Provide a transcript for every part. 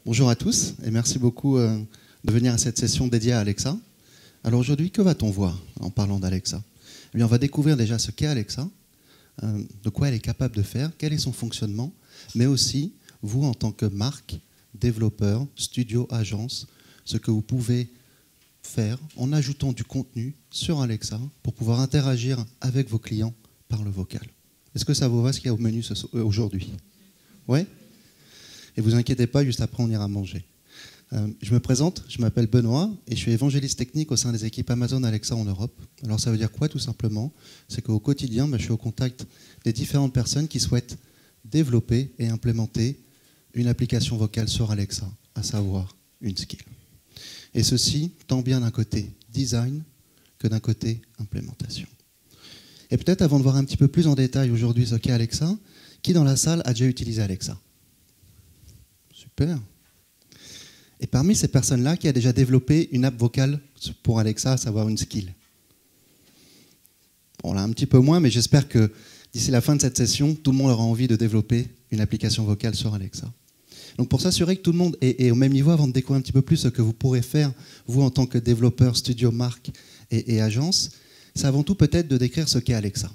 Bonjour à tous et merci beaucoup de venir à cette session dédiée à Alexa. Alors aujourd'hui, que va-t-on voir en parlant d'Alexa? Eh bien, on va découvrir déjà ce qu'est Alexa, de quoi elle est capable de faire, quel est son fonctionnement, mais aussi, vous en tant que marque, développeur, studio, agence, ce que vous pouvez faire en ajoutant du contenu sur Alexa pour pouvoir interagir avec vos clients par le vocal. Est-ce que ça vous va ce qu'il y a au menu aujourd'hui? Ouais? Et vous inquiétez pas, juste après on ira manger. Je me présente, je m'appelle Benoît et je suis évangéliste technique au sein des équipes Amazon Alexa en Europe. Alors ça veut dire quoi tout simplement? C'est qu'au quotidien, je suis au contact des différentes personnes qui souhaitent développer et implémenter une application vocale sur Alexa, à savoir une skill. Et ceci tant bien d'un côté design que d'un côté implémentation. Et peut-être avant de voir un petit peu plus en détail aujourd'hui ce qu'est Alexa, qui dans la salle a déjà utilisé Alexa? Super. Et parmi ces personnes-là, qui a déjà développé une app vocale pour Alexa, à savoir une skill? Bon, là, un petit peu moins, mais j'espère que d'ici la fin de cette session, tout le monde aura envie de développer une application vocale sur Alexa. Donc pour s'assurer que tout le monde est au même niveau, avant de découvrir un petit peu plus ce que vous pourrez faire, vous en tant que développeur, studio, marque et agence, c'est avant tout peut-être de décrire ce qu'est Alexa.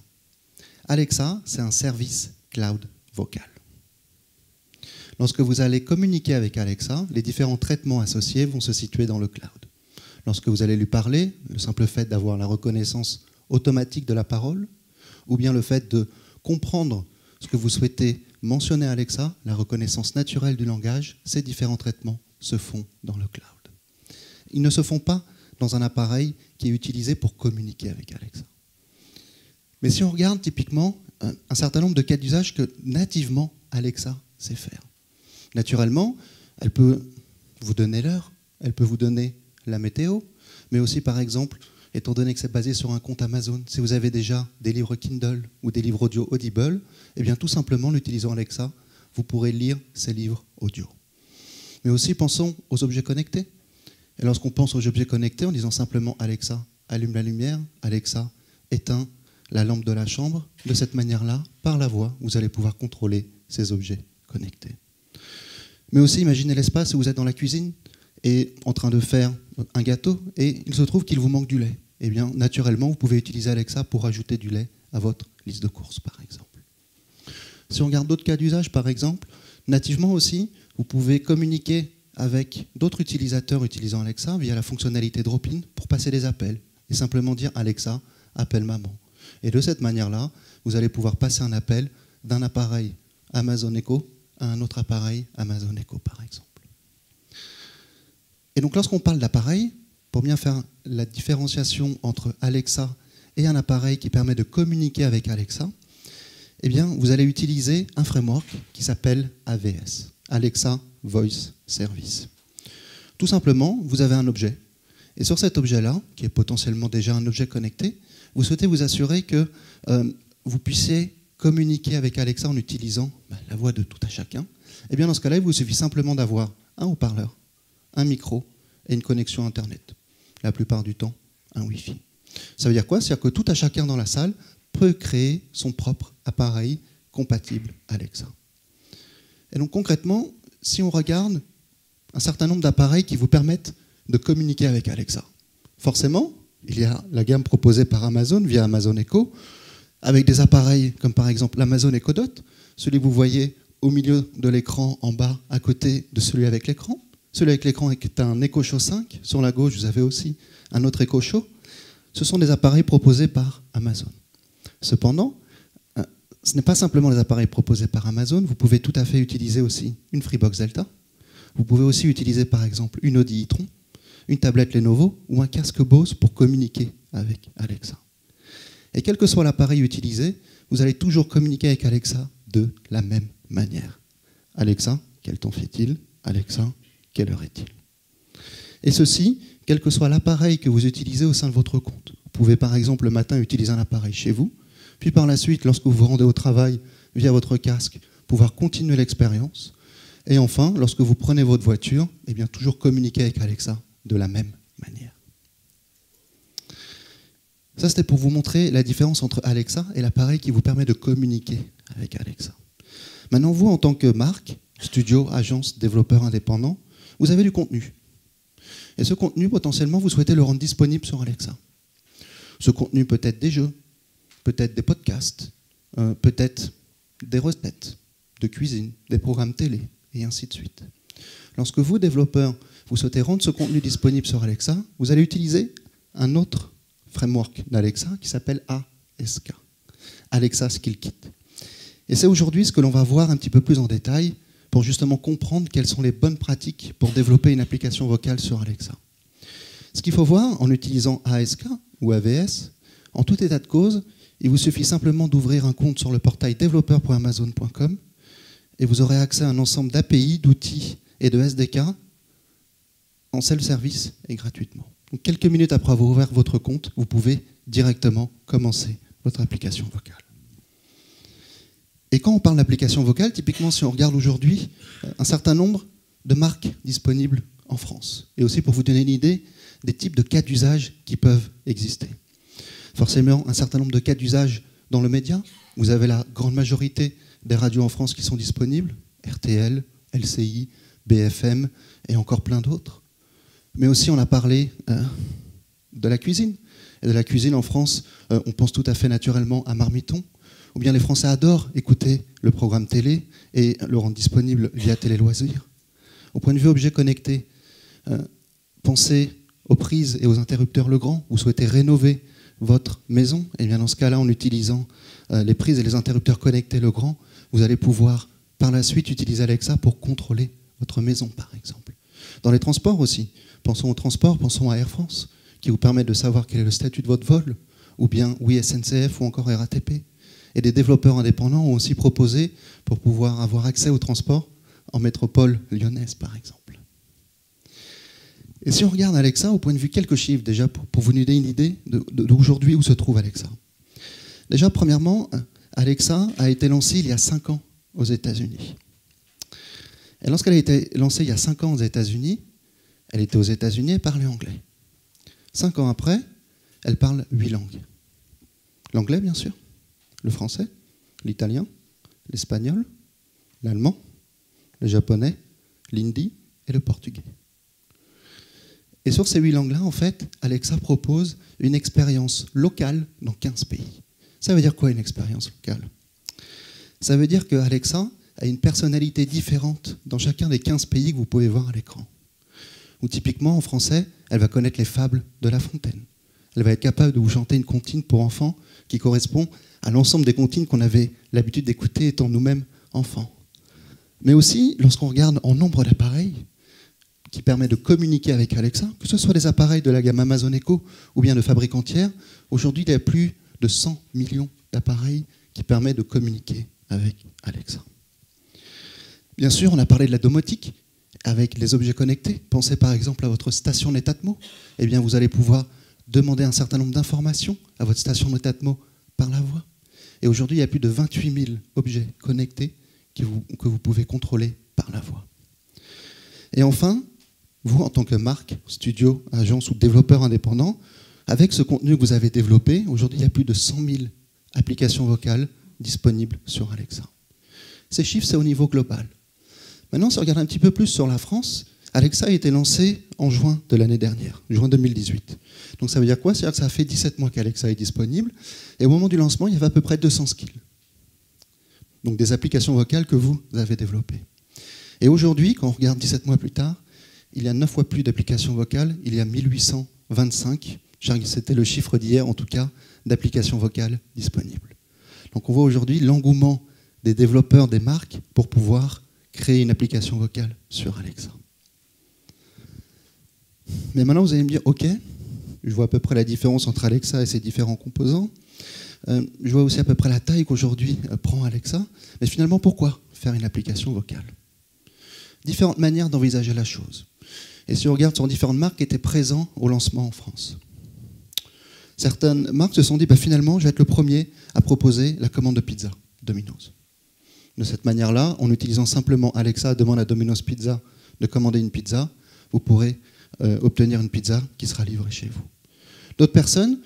Alexa, c'est un service cloud vocal. Lorsque vous allez communiquer avec Alexa, les différents traitements associés vont se situer dans le cloud. Lorsque vous allez lui parler, le simple fait d'avoir la reconnaissance automatique de la parole, ou bien le fait de comprendre ce que vous souhaitez mentionner à Alexa, la reconnaissance naturelle du langage, ces différents traitements se font dans le cloud. Ils ne se font pas dans un appareil qui est utilisé pour communiquer avec Alexa. Mais si on regarde typiquement un certain nombre de cas d'usage que nativement Alexa sait faire. Naturellement, elle peut vous donner l'heure, elle peut vous donner la météo, mais aussi par exemple, étant donné que c'est basé sur un compte Amazon, si vous avez déjà des livres Kindle ou des livres audio Audible, eh bien tout simplement, en utilisant Alexa, vous pourrez lire ces livres audio. Mais aussi, pensons aux objets connectés. Et lorsqu'on pense aux objets connectés, en disant simplement Alexa, allume la lumière, Alexa, éteins la lampe de la chambre, de cette manière-là, par la voix, vous allez pouvoir contrôler ces objets connectés. Mais aussi, imaginez l'espace où vous êtes dans la cuisine et en train de faire un gâteau et il se trouve qu'il vous manque du lait. Eh bien, naturellement, vous pouvez utiliser Alexa pour ajouter du lait à votre liste de courses, par exemple. Si on regarde d'autres cas d'usage, par exemple, nativement aussi, vous pouvez communiquer avec d'autres utilisateurs utilisant Alexa via la fonctionnalité drop-in pour passer des appels et simplement dire « Alexa, appelle maman ». Et de cette manière-là, vous allez pouvoir passer un appel d'un appareil Amazon Echo à un autre appareil Amazon Echo, par exemple. Et donc lorsqu'on parle d'appareil, pour bien faire la différenciation entre Alexa et un appareil qui permet de communiquer avec Alexa, eh bien, vous allez utiliser un framework qui s'appelle AVS, Alexa Voice Service. Tout simplement, vous avez un objet. Et sur cet objet-là, qui est potentiellement déjà un objet connecté, vous souhaitez vous assurer que vous puissiez communiquer avec Alexa en utilisant la voix de tout à chacun. Eh bien, dans ce cas-là, il vous suffit simplement d'avoir un haut-parleur, un micro et une connexion Internet. La plupart du temps, un Wi-Fi. Ça veut dire quoi? C'est-à-dire que tout à chacun dans la salle peut créer son propre appareil compatible Alexa. Et donc concrètement, si on regarde un certain nombre d'appareils qui vous permettent de communiquer avec Alexa, forcément, il y a la gamme proposée par Amazon via Amazon Echo, avec des appareils comme par exemple l'Amazon Echo Dot, celui que vous voyez au milieu de l'écran en bas à côté de celui avec l'écran. Celui avec l'écran est un Echo Show 5. Sur la gauche, vous avez aussi un autre Echo Show. Ce sont des appareils proposés par Amazon. Cependant, ce n'est pas simplement les appareils proposés par Amazon. Vous pouvez tout à fait utiliser aussi une Freebox Delta. Vous pouvez aussi utiliser par exemple une Audi e-tron, une tablette Lenovo ou un casque Bose pour communiquer avec Alexa. Et quel que soit l'appareil utilisé, vous allez toujours communiquer avec Alexa de la même manière. Alexa, quel temps fait-il? Alexa, quelle heure est-il? Et ceci, quel que soit l'appareil que vous utilisez au sein de votre compte. Vous pouvez par exemple le matin utiliser un appareil chez vous, puis par la suite, lorsque vous vous rendez au travail via votre casque, pouvoir continuer l'expérience. Et enfin, lorsque vous prenez votre voiture, eh bien, toujours communiquer avec Alexa de la même manière. Ça, c'était pour vous montrer la différence entre Alexa et l'appareil qui vous permet de communiquer avec Alexa. Maintenant, vous, en tant que marque, studio, agence, développeur indépendant, vous avez du contenu. Et ce contenu, potentiellement, vous souhaitez le rendre disponible sur Alexa. Ce contenu peut être des jeux, peut-être des podcasts, peut-être des recettes de cuisine, des programmes télé, et ainsi de suite. Lorsque vous, développeurs, vous souhaitez rendre ce contenu disponible sur Alexa, vous allez utiliser un autre framework d'Alexa qui s'appelle ASK, Alexa Skill Kit. Et c'est aujourd'hui ce que l'on va voir un petit peu plus en détail pour justement comprendre quelles sont les bonnes pratiques pour développer une application vocale sur Alexa. Ce qu'il faut voir en utilisant ASK ou AVS, en tout état de cause, il vous suffit simplement d'ouvrir un compte sur le portail développeur.amazon.com et vous aurez accès à un ensemble d'API, d'outils et de SDK en self-service et gratuitement. Donc, quelques minutes après avoir ouvert votre compte, vous pouvez directement commencer votre application vocale. Et quand on parle d'application vocale, typiquement si on regarde aujourd'hui un certain nombre de marques disponibles en France, et aussi pour vous donner une idée des types de cas d'usage qui peuvent exister. Forcément, un certain nombre de cas d'usage dans le média. Vous avez la grande majorité des radios en France qui sont disponibles, RTL, LCI, BFM et encore plein d'autres. Mais aussi, on a parlé de la cuisine. Et de la cuisine en France, on pense tout à fait naturellement à Marmiton. Ou bien les Français adorent écouter le programme télé et le rendre disponible via Télé Loisirs. Au point de vue objet connecté, pensez aux prises et aux interrupteurs Legrand. Vous souhaitez rénover votre maison, et bien dans ce cas-là, en utilisant les prises et les interrupteurs connectés Legrand, vous allez pouvoir par la suite utiliser Alexa pour contrôler votre maison, par exemple. Dans les transports aussi, pensons aux transports, pensons à Air France, qui vous permet de savoir quel est le statut de votre vol, ou bien oui SNCF ou encore RATP. Et des développeurs indépendants ont aussi proposé pour pouvoir avoir accès au transport en métropole lyonnaise, par exemple. Et si on regarde Alexa, au point de vue quelques chiffres déjà, pour vous donner une idée d'aujourd'hui où se trouve Alexa. Déjà, premièrement, Alexa a été lancée il y a 5 ans aux États-Unis. Et lorsqu'elle a été lancée il y a 5 ans aux États-Unis, elle était aux États-Unis et parlait anglais. 5 ans après, elle parle 8 langues. L'anglais, bien sûr, le français, l'italien, l'espagnol, l'allemand, le japonais, l'hindi et le portugais. Et sur ces 8 langues-là, en fait, Alexa propose une expérience locale dans 15 pays. Ça veut dire quoi, une expérience locale? Ça veut dire que Alexa a une personnalité différente dans chacun des 15 pays que vous pouvez voir à l'écran. Ou typiquement, en français, elle va connaître les fables de La Fontaine. Elle va être capable de vous chanter une comptine pour enfants qui correspond à l'ensemble des comptines qu'on avait l'habitude d'écouter étant nous-mêmes enfants. Mais aussi, lorsqu'on regarde en nombre d'appareils qui permet de communiquer avec Alexa, que ce soit des appareils de la gamme Amazon Echo ou bien de fabricants tiers, aujourd'hui, il y a plus de 100 millions d'appareils qui permettent de communiquer avec Alexa. Bien sûr, on a parlé de la domotique avec les objets connectés. Pensez par exemple à votre station Netatmo. Eh bien, vous allez pouvoir demander un certain nombre d'informations à votre station Netatmo par la voix. Et aujourd'hui, il y a plus de 28 000 objets connectés que vous pouvez contrôler par la voix. Et enfin, vous, en tant que marque, studio, agence ou développeur indépendant, avec ce contenu que vous avez développé, aujourd'hui, il y a plus de 100 000 applications vocales disponibles sur Alexa. Ces chiffres, c'est au niveau global. Maintenant, si on regarde un petit peu plus sur la France, Alexa a été lancée en juin de l'année dernière, juin 2018. Donc ça veut dire quoi? C'est-à-dire que ça fait 17 mois qu'Alexa est disponible, et au moment du lancement, il y avait à peu près 200 skills. Donc des applications vocales que vous avez développées. Et aujourd'hui, quand on regarde 17 mois plus tard, il y a 9 fois plus d'applications vocales, il y a 1825, c'était le chiffre d'hier en tout cas, d'applications vocales disponibles. Donc on voit aujourd'hui l'engouement des développeurs, des marques, pour pouvoir créer une application vocale sur Alexa. Mais maintenant, vous allez me dire, ok, je vois à peu près la différence entre Alexa et ses différents composants. Je vois aussi à peu près la taille qu'aujourd'hui prend Alexa. Mais finalement, pourquoi faire une application vocale? Différentes manières d'envisager la chose. Et si on regarde sur différentes marques qui étaient présentes au lancement en France. Certaines marques se sont dit, finalement, je vais être le premier à proposer la commande de pizza, Domino's. De cette manière-là, en utilisant simplement Alexa, demande à Domino's Pizza de commander une pizza, vous pourrez obtenir une pizza qui sera livrée chez vous. D'autres personnes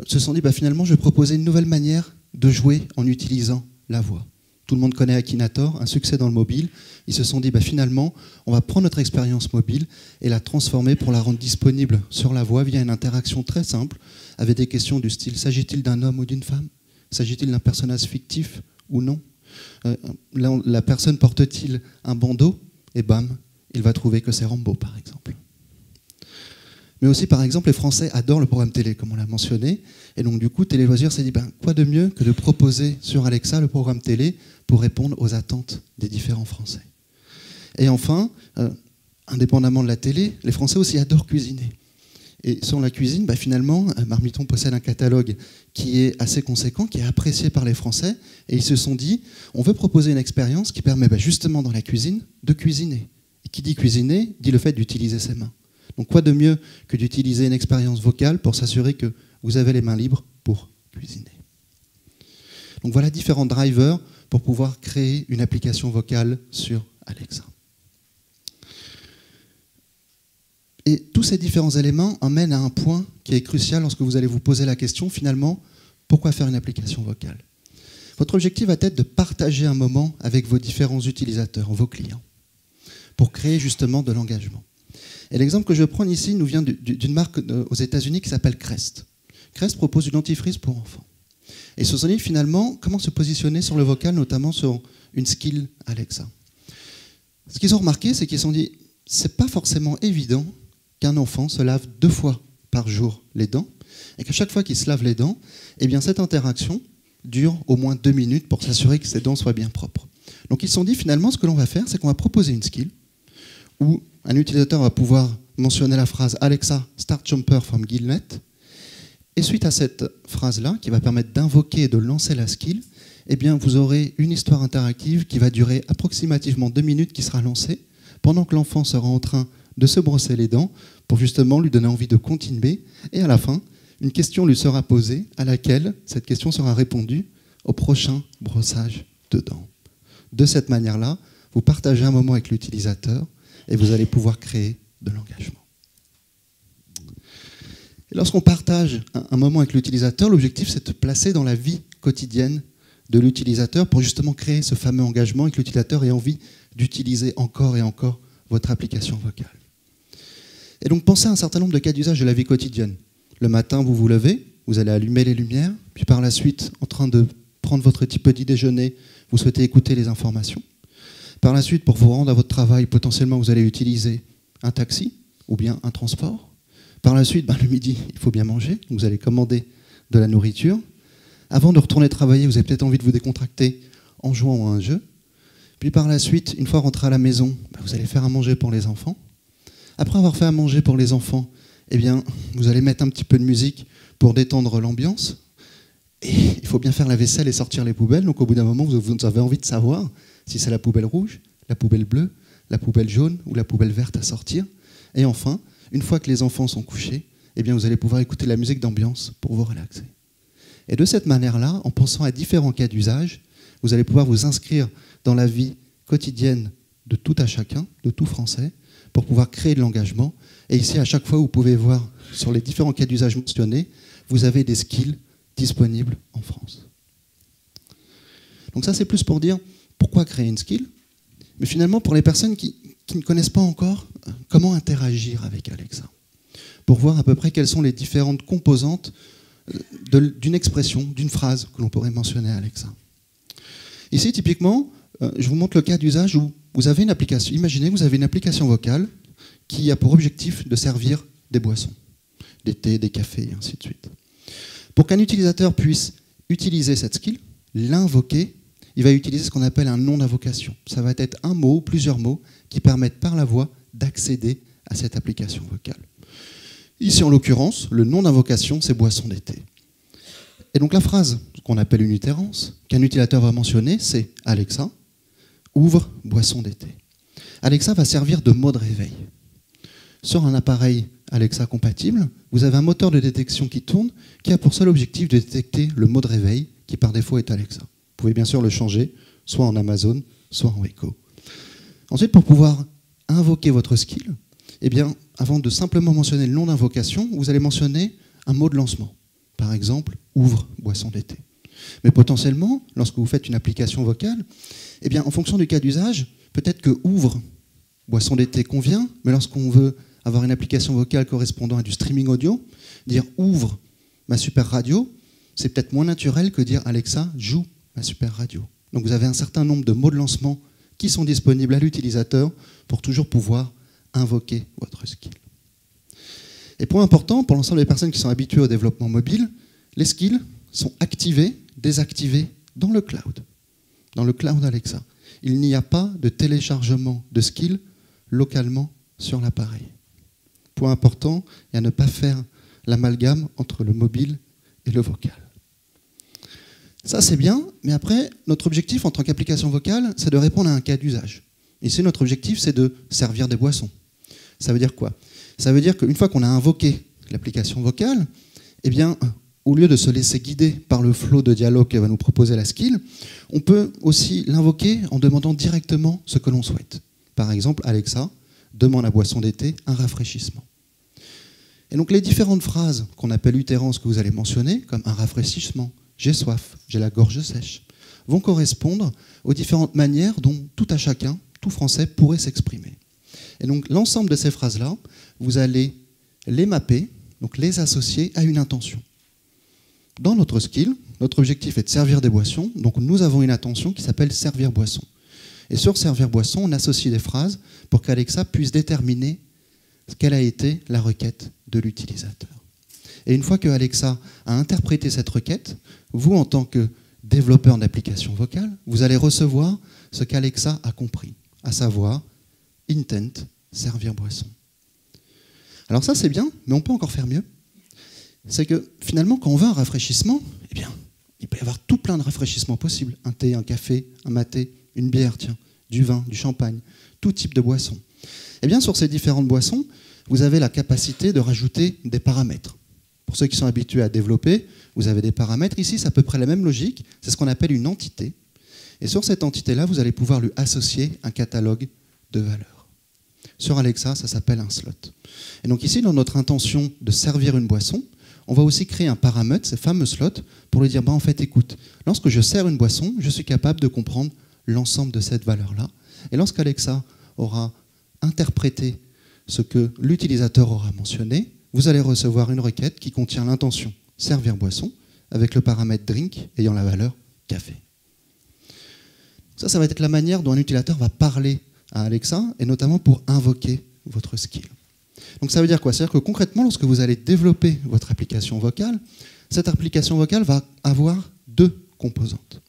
se sont dit, finalement, je vais proposer une nouvelle manière de jouer en utilisant la voix. Tout le monde connaît Akinator, un succès dans le mobile. Ils se sont dit, finalement, on va prendre notre expérience mobile et la transformer pour la rendre disponible sur la voie via une interaction très simple, avec des questions du style, s'agit-il d'un homme ou d'une femme? S'agit-il d'un personnage fictif ou non? La personne porte-t-il un bandeau? Et bam, il va trouver que c'est Rambo, par exemple. Mais aussi, par exemple, les Français adorent le programme télé, comme on l'a mentionné. Et donc, du coup, Télé Loisirs s'est dit, quoi de mieux que de proposer sur Alexa le programme télé pour répondre aux attentes des différents Français. Et enfin, indépendamment de la télé, les Français aussi adorent cuisiner. Et sur la cuisine, finalement, Marmiton possède un catalogue qui est assez conséquent, qui est apprécié par les Français. Et ils se sont dit, on veut proposer une expérience qui permet justement dans la cuisine de cuisiner. Et qui dit cuisiner, dit le fait d'utiliser ses mains. Donc quoi de mieux que d'utiliser une expérience vocale pour s'assurer que vous avez les mains libres pour cuisiner. Donc voilà différents drivers pour pouvoir créer une application vocale sur Alexa. Et tous ces différents éléments emmènent à un point qui est crucial lorsque vous allez vous poser la question, finalement, pourquoi faire une application vocale? Votre objectif va être de partager un moment avec vos différents utilisateurs, vos clients, pour créer justement de l'engagement. Et l'exemple que je prends ici nous vient d'une marque aux États-Unis qui s'appelle Crest. Crest propose une dentifrice pour enfants. Et ils se sont dit finalement comment se positionner sur le vocal, notamment sur une skill Alexa. Ce qu'ils ont remarqué, c'est qu'ils se sont dit c'est pas forcément évident qu'un enfant se lave 2 fois par jour les dents, et qu'à chaque fois qu'il se lave les dents, eh bien cette interaction dure au moins 2 minutes pour s'assurer que ses dents soient bien propres. Donc ils se sont dit finalement ce que l'on va faire, c'est qu'on va proposer une skill où un utilisateur va pouvoir mentionner la phrase « Alexa, start jumper from Gillnet ». Et suite à cette phrase-là, qui va permettre d'invoquer et de lancer la skill, eh bien, vous aurez une histoire interactive qui va durer approximativement 2 minutes qui sera lancée, pendant que l'enfant sera en train de se brosser les dents, pour justement lui donner envie de continuer. Et à la fin, une question lui sera posée, à laquelle cette question sera répondue au prochain brossage de dents. De cette manière-là, vous partagez un moment avec l'utilisateur, et vous allez pouvoir créer de l'engagement. Lorsqu'on partage un moment avec l'utilisateur, l'objectif c'est de placer dans la vie quotidienne de l'utilisateur pour justement créer ce fameux engagement et que l'utilisateur ait envie d'utiliser encore et encore votre application vocale. Et donc pensez à un certain nombre de cas d'usage de la vie quotidienne. Le matin, vous vous levez, vous allez allumer les lumières, puis par la suite, en train de prendre votre petit déjeuner, vous souhaitez écouter les informations. Par la suite, pour vous rendre à votre travail, potentiellement, vous allez utiliser un taxi ou bien un transport. Par la suite, le midi, il faut bien manger, donc vous allez commander de la nourriture. Avant de retourner travailler, vous avez peut-être envie de vous décontracter en jouant à un jeu. Puis par la suite, une fois rentré à la maison, vous allez faire à manger pour les enfants. Après avoir fait à manger pour les enfants, eh bien, vous allez mettre un petit peu de musique pour détendre l'ambiance. Et il faut bien faire la vaisselle et sortir les poubelles. Donc au bout d'un moment, vous avez envie de savoir si c'est la poubelle rouge, la poubelle bleue, la poubelle jaune ou la poubelle verte à sortir. Et enfin, une fois que les enfants sont couchés, eh bien, vous allez pouvoir écouter la musique d'ambiance pour vous relaxer. Et de cette manière-là, en pensant à différents cas d'usage, vous allez pouvoir vous inscrire dans la vie quotidienne de tout à chacun, de tout Français, pour pouvoir créer de l'engagement. Et ici, à chaque fois, vous pouvez voir sur les différents cas d'usage mentionnés, vous avez des skills disponibles en France. Donc ça, c'est plus pour dire pourquoi créer une skill, mais finalement pour les personnes qui ne connaissent pas encore comment interagir avec Alexa, pour voir à peu près quelles sont les différentes composantes d'une expression, d'une phrase que l'on pourrait mentionner à Alexa. Ici, typiquement, je vous montre le cas d'usage où vous avez une application. Imaginez, vous avez une application vocale qui a pour objectif de servir des boissons, des thés, des cafés, et ainsi de suite. Pour qu'un utilisateur puisse utiliser cette skill, l'invoquer, il va utiliser ce qu'on appelle un nom d'invocation. Ça va être un mot ou plusieurs mots qui permettent par la voix d'accéder à cette application vocale. Ici, en l'occurrence, le nom d'invocation, c'est boisson d'été. Et donc la phrase qu'on appelle une itérance, qu'un utilisateur va mentionner, c'est « Alexa, ouvre boisson d'été ». Alexa va servir de mot de réveil. Sur un appareil Alexa compatible, vous avez un moteur de détection qui tourne, qui a pour seul objectif de détecter le mot de réveil, qui par défaut est Alexa. Vous pouvez bien sûr le changer, soit en Amazon, soit en Echo. Ensuite, pour pouvoir invoquer votre skill, eh bien, avant de simplement mentionner le nom d'invocation, vous allez mentionner un mot de lancement. Par exemple, ouvre boisson d'été. Mais potentiellement, lorsque vous faites une application vocale, eh bien, en fonction du cas d'usage, peut-être que ouvre boisson d'été convient, mais lorsqu'on veut avoir une application vocale correspondant à du streaming audio, dire ouvre ma super radio, c'est peut-être moins naturel que dire Alexa joue ma super radio. Donc vous avez un certain nombre de mots de lancement qui sont disponibles à l'utilisateur pour toujours pouvoir invoquer votre skill. Et point important, pour l'ensemble des personnes qui sont habituées au développement mobile, les skills sont activés, désactivés dans le cloud Alexa. Il n'y a pas de téléchargement de skills localement sur l'appareil. Point important, et à ne pas faire l'amalgame entre le mobile et le vocal. Ça, c'est bien, mais après, notre objectif en tant qu'application vocale, c'est de répondre à un cas d'usage. Ici, notre objectif, c'est de servir des boissons. Ça veut dire quoi? Ça veut dire qu'une fois qu'on a invoqué l'application vocale, eh bien, au lieu de se laisser guider par le flot de dialogue que va nous proposer la skill, on peut aussi l'invoquer en demandant directement ce que l'on souhaite. Par exemple, Alexa demande à boisson d'été un rafraîchissement. Et donc les différentes phrases qu'on appelle utérances que vous allez mentionner, comme un rafraîchissement, j'ai soif, j'ai la gorge sèche, vont correspondre aux différentes manières dont tout à chacun, tout Français, pourrait s'exprimer. Et donc l'ensemble de ces phrases-là, vous allez les mapper, donc les associer à une intention. Dans notre skill, notre objectif est de servir des boissons, donc nous avons une intention qui s'appelle servir boisson. Et sur servir boisson, on associe des phrases pour qu'Alexa puisse déterminer quelle a été la requête de l'utilisateur. Et une fois que Alexa a interprété cette requête, vous, en tant que développeur d'application vocale, vous allez recevoir ce qu'Alexa a compris, à savoir intent, servir boisson. Alors ça, c'est bien, mais on peut encore faire mieux. C'est que finalement, quand on veut un rafraîchissement, eh bien, il peut y avoir tout plein de rafraîchissements possibles. Un thé, un café, un maté, une bière, tiens, du vin, du champagne, tout type de boisson. Eh bien, sur ces différentes boissons, vous avez la capacité de rajouter des paramètres. Pour ceux qui sont habitués à développer, vous avez des paramètres. Ici, c'est à peu près la même logique. C'est ce qu'on appelle une entité. Et sur cette entité-là, vous allez pouvoir lui associer un catalogue de valeurs. Sur Alexa, ça s'appelle un slot. Et donc ici, dans notre intention de servir une boisson, on va aussi créer un paramètre, ces fameux slots, pour lui dire, en fait, écoute, lorsque je sers une boisson, je suis capable de comprendre l'ensemble de cette valeur-là. Et lorsqu'Alexa aura interprété ce que l'utilisateur aura mentionné, vous allez recevoir une requête qui contient l'intention servir boisson avec le paramètre drink ayant la valeur café. Ça va être la manière dont un utilisateur va parler à Alexa et notamment pour invoquer votre skill. Donc ça veut dire quoi? C'est-à-dire que concrètement, lorsque vous allez développer votre application vocale, cette application vocale va avoir deux composantes.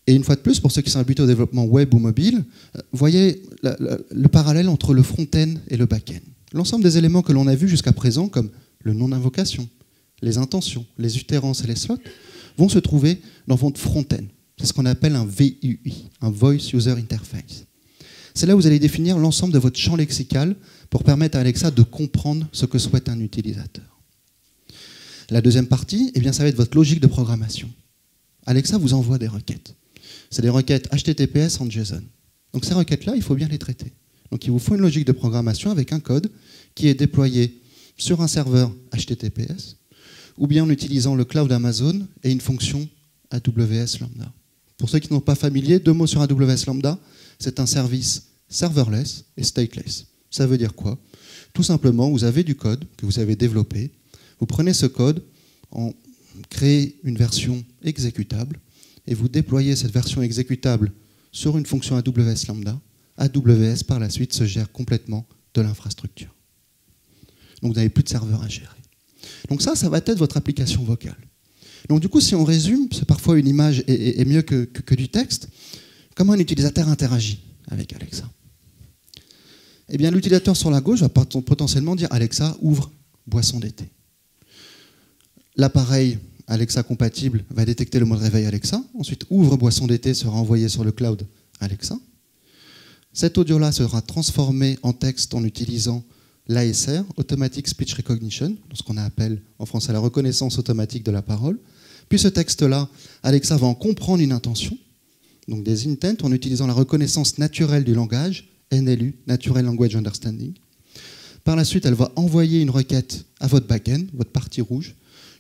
Et une fois de plus, pour ceux qui sont habitués au développement web ou mobile, voyez le parallèle entre le front-end et le back-end. L'ensemble des éléments que l'on a vus jusqu'à présent, comme le nom d'invocation, les intentions, les utérances et les slots, vont se trouver dans votre front-end. C'est ce qu'on appelle un VUI, un Voice User Interface. C'est là où vous allez définir l'ensemble de votre champ lexical pour permettre à Alexa de comprendre ce que souhaite un utilisateur. La deuxième partie, eh bien, ça va être votre logique de programmation. Alexa vous envoie des requêtes. C'est des requêtes HTTPS en JSON. Donc ces requêtes-là, il faut bien les traiter. Donc il vous faut une logique de programmation avec un code qui est déployé sur un serveur HTTPS ou bien en utilisant le cloud Amazon et une fonction AWS Lambda. Pour ceux qui n'ont pas familier, deux mots sur AWS Lambda, c'est un service serverless et stateless. Ça veut dire quoi? Tout simplement, vous avez du code que vous avez développé, vous prenez ce code, en créez une version exécutable et vous déployez cette version exécutable sur une fonction AWS Lambda. AWS, par la suite, se gère complètement de l'infrastructure. Donc vous n'avez plus de serveur à gérer. Donc ça va être votre application vocale. Donc du coup, si on résume, c'est parfois une image est mieux que du texte, comment un utilisateur interagit avec Alexa? Eh bien, l'utilisateur sur la gauche va potentiellement dire « Alexa, ouvre boisson d'été ». L'appareil Alexa compatible va détecter le mode réveil Alexa. Ensuite, ouvre boisson d'été sera envoyé sur le cloud Alexa. Cet audio-là sera transformé en texte en utilisant l'ASR, Automatic Speech Recognition, ce qu'on appelle en français la reconnaissance automatique de la parole. Puis ce texte-là, Alexa va en comprendre une intention, donc des intents, en utilisant la reconnaissance naturelle du langage, NLU, Natural Language Understanding. Par la suite, elle va envoyer une requête à votre back-end, votre partie rouge,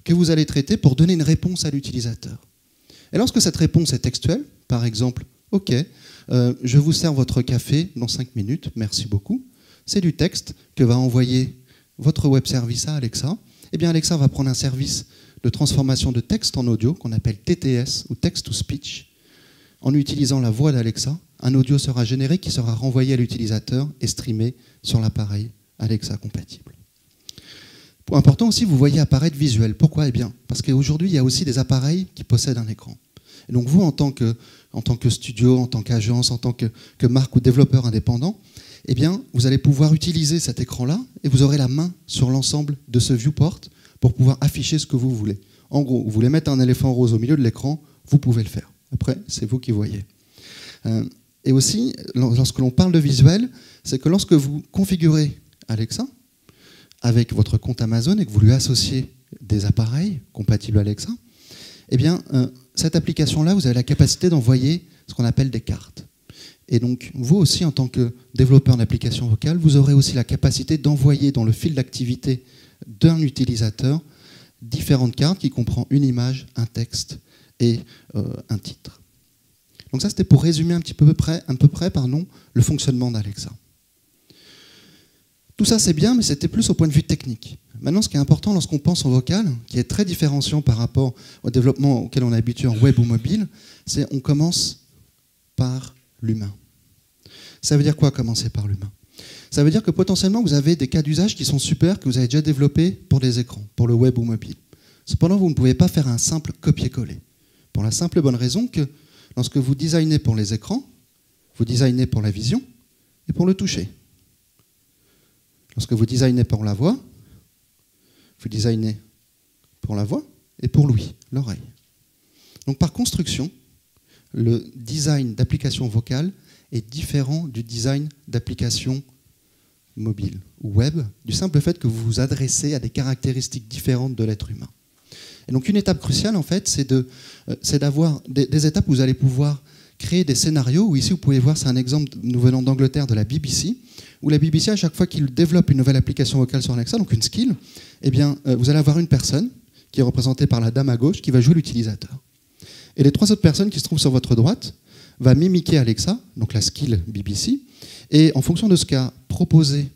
que vous allez traiter pour donner une réponse à l'utilisateur. Et lorsque cette réponse est textuelle, par exemple, « Ok, je vous sers votre café dans 5 minutes, merci beaucoup », c'est du texte que va envoyer votre web service à Alexa. Eh bien, Alexa va prendre un service de transformation de texte en audio qu'on appelle TTS ou Text-to-Speech. En utilisant la voix d'Alexa, un audio sera généré qui sera renvoyé à l'utilisateur et streamé sur l'appareil Alexa compatible. Point important aussi, vous voyez apparaître visuel. Pourquoi? Eh bien, parce qu'aujourd'hui, il y a aussi des appareils qui possèdent un écran. Et donc vous, en tant que studio, en tant qu'agence, en tant que marque ou développeur indépendant, eh bien, vous allez pouvoir utiliser cet écran-là et vous aurez la main sur l'ensemble de ce viewport pour pouvoir afficher ce que vous voulez. En gros, vous voulez mettre un éléphant rose au milieu de l'écran, vous pouvez le faire. Après, c'est vous qui voyez. Et aussi, lorsque l'on parle de visuel, c'est que lorsque vous configurez Alexa avec votre compte Amazon et que vous lui associez des appareils compatibles Alexa, eh bien, cette application-là, vous avez la capacité d'envoyer ce qu'on appelle des cartes. Et donc, vous aussi, en tant que développeur d'application vocale, vous aurez aussi la capacité d'envoyer dans le fil d'activité d'un utilisateur différentes cartes qui comprennent une image, un texte et un titre. Donc ça, c'était pour résumer à peu près, le fonctionnement d'Alexa. Tout ça, c'est bien, mais c'était plus au point de vue technique. Maintenant, ce qui est important lorsqu'on pense au vocal, qui est très différenciant par rapport au développement auquel on est habitué en web ou mobile, c'est qu'on commence par l'humain. Ça veut dire quoi, commencer par l'humain? Ça veut dire que potentiellement, vous avez des cas d'usage qui sont super, que vous avez déjà développés pour des écrans, pour le web ou mobile. Cependant, vous ne pouvez pas faire un simple copier-coller. Pour la simple et bonne raison que lorsque vous designez pour les écrans, vous designez pour la vision et pour le toucher. Lorsque vous designez pour la voix, vous designez pour la voix et pour l'ouïe, l'oreille. Donc par construction, le design d'application vocale est différent du design d'application mobile ou web, du simple fait que vous vous adressez à des caractéristiques différentes de l'être humain. Et donc une étape cruciale, en fait, c'est d'avoir des étapes où vous allez pouvoir créer des scénarios, où ici vous pouvez voir, c'est un exemple, nous venons d'Angleterre, de la BBC, où la BBC, à chaque fois qu'il développe une nouvelle application vocale sur Alexa, donc une skill, eh bien, vous allez avoir une personne, qui est représentée par la dame à gauche, qui va jouer l'utilisateur. Et les 3 autres personnes qui se trouvent sur votre droite va mimiquer Alexa, donc la skill BBC, et en fonction de ce qu'a proposé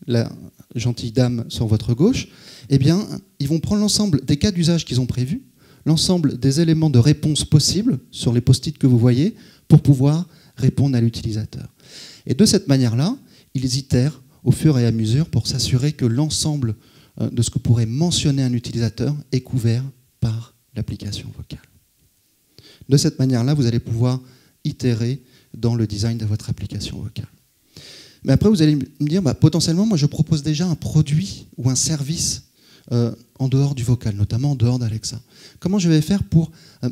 la gentille dame sur votre gauche, eh bien, ils vont prendre l'ensemble des cas d'usage qu'ils ont prévus, l'ensemble des éléments de réponse possibles sur les post-it que vous voyez pour pouvoir répondre à l'utilisateur. Et de cette manière-là, ils itèrent au fur et à mesure pour s'assurer que l'ensemble de ce que pourrait mentionner un utilisateur est couvert par l'application vocale. De cette manière-là, vous allez pouvoir itérer dans le design de votre application vocale. Mais après, vous allez me dire, potentiellement, moi, je propose déjà un produit ou un service en dehors du vocal, notamment en dehors d'Alexa. Comment je vais faire pour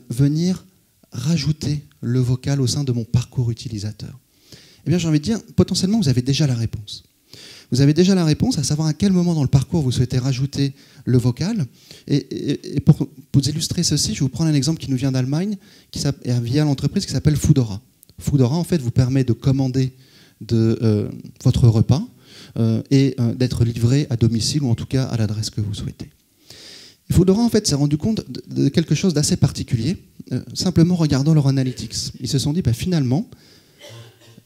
venir rajouter le vocal au sein de mon parcours utilisateur? Eh bien, j'ai envie de dire, potentiellement, vous avez déjà la réponse. Vous avez déjà la réponse, à savoir à quel moment dans le parcours vous souhaitez rajouter le vocal. Et pour vous illustrer ceci, je vais vous prendre un exemple qui nous vient d'Allemagne, via l'entreprise qui s'appelle Foodora. Foodora, en fait, vous permet de commander votre repas et d'être livré à domicile, ou en tout cas à l'adresse que vous souhaitez. Et Foodora, en fait, s'est rendu compte de quelque chose d'assez particulier, simplement regardant leur analytics. Ils se sont dit, finalement,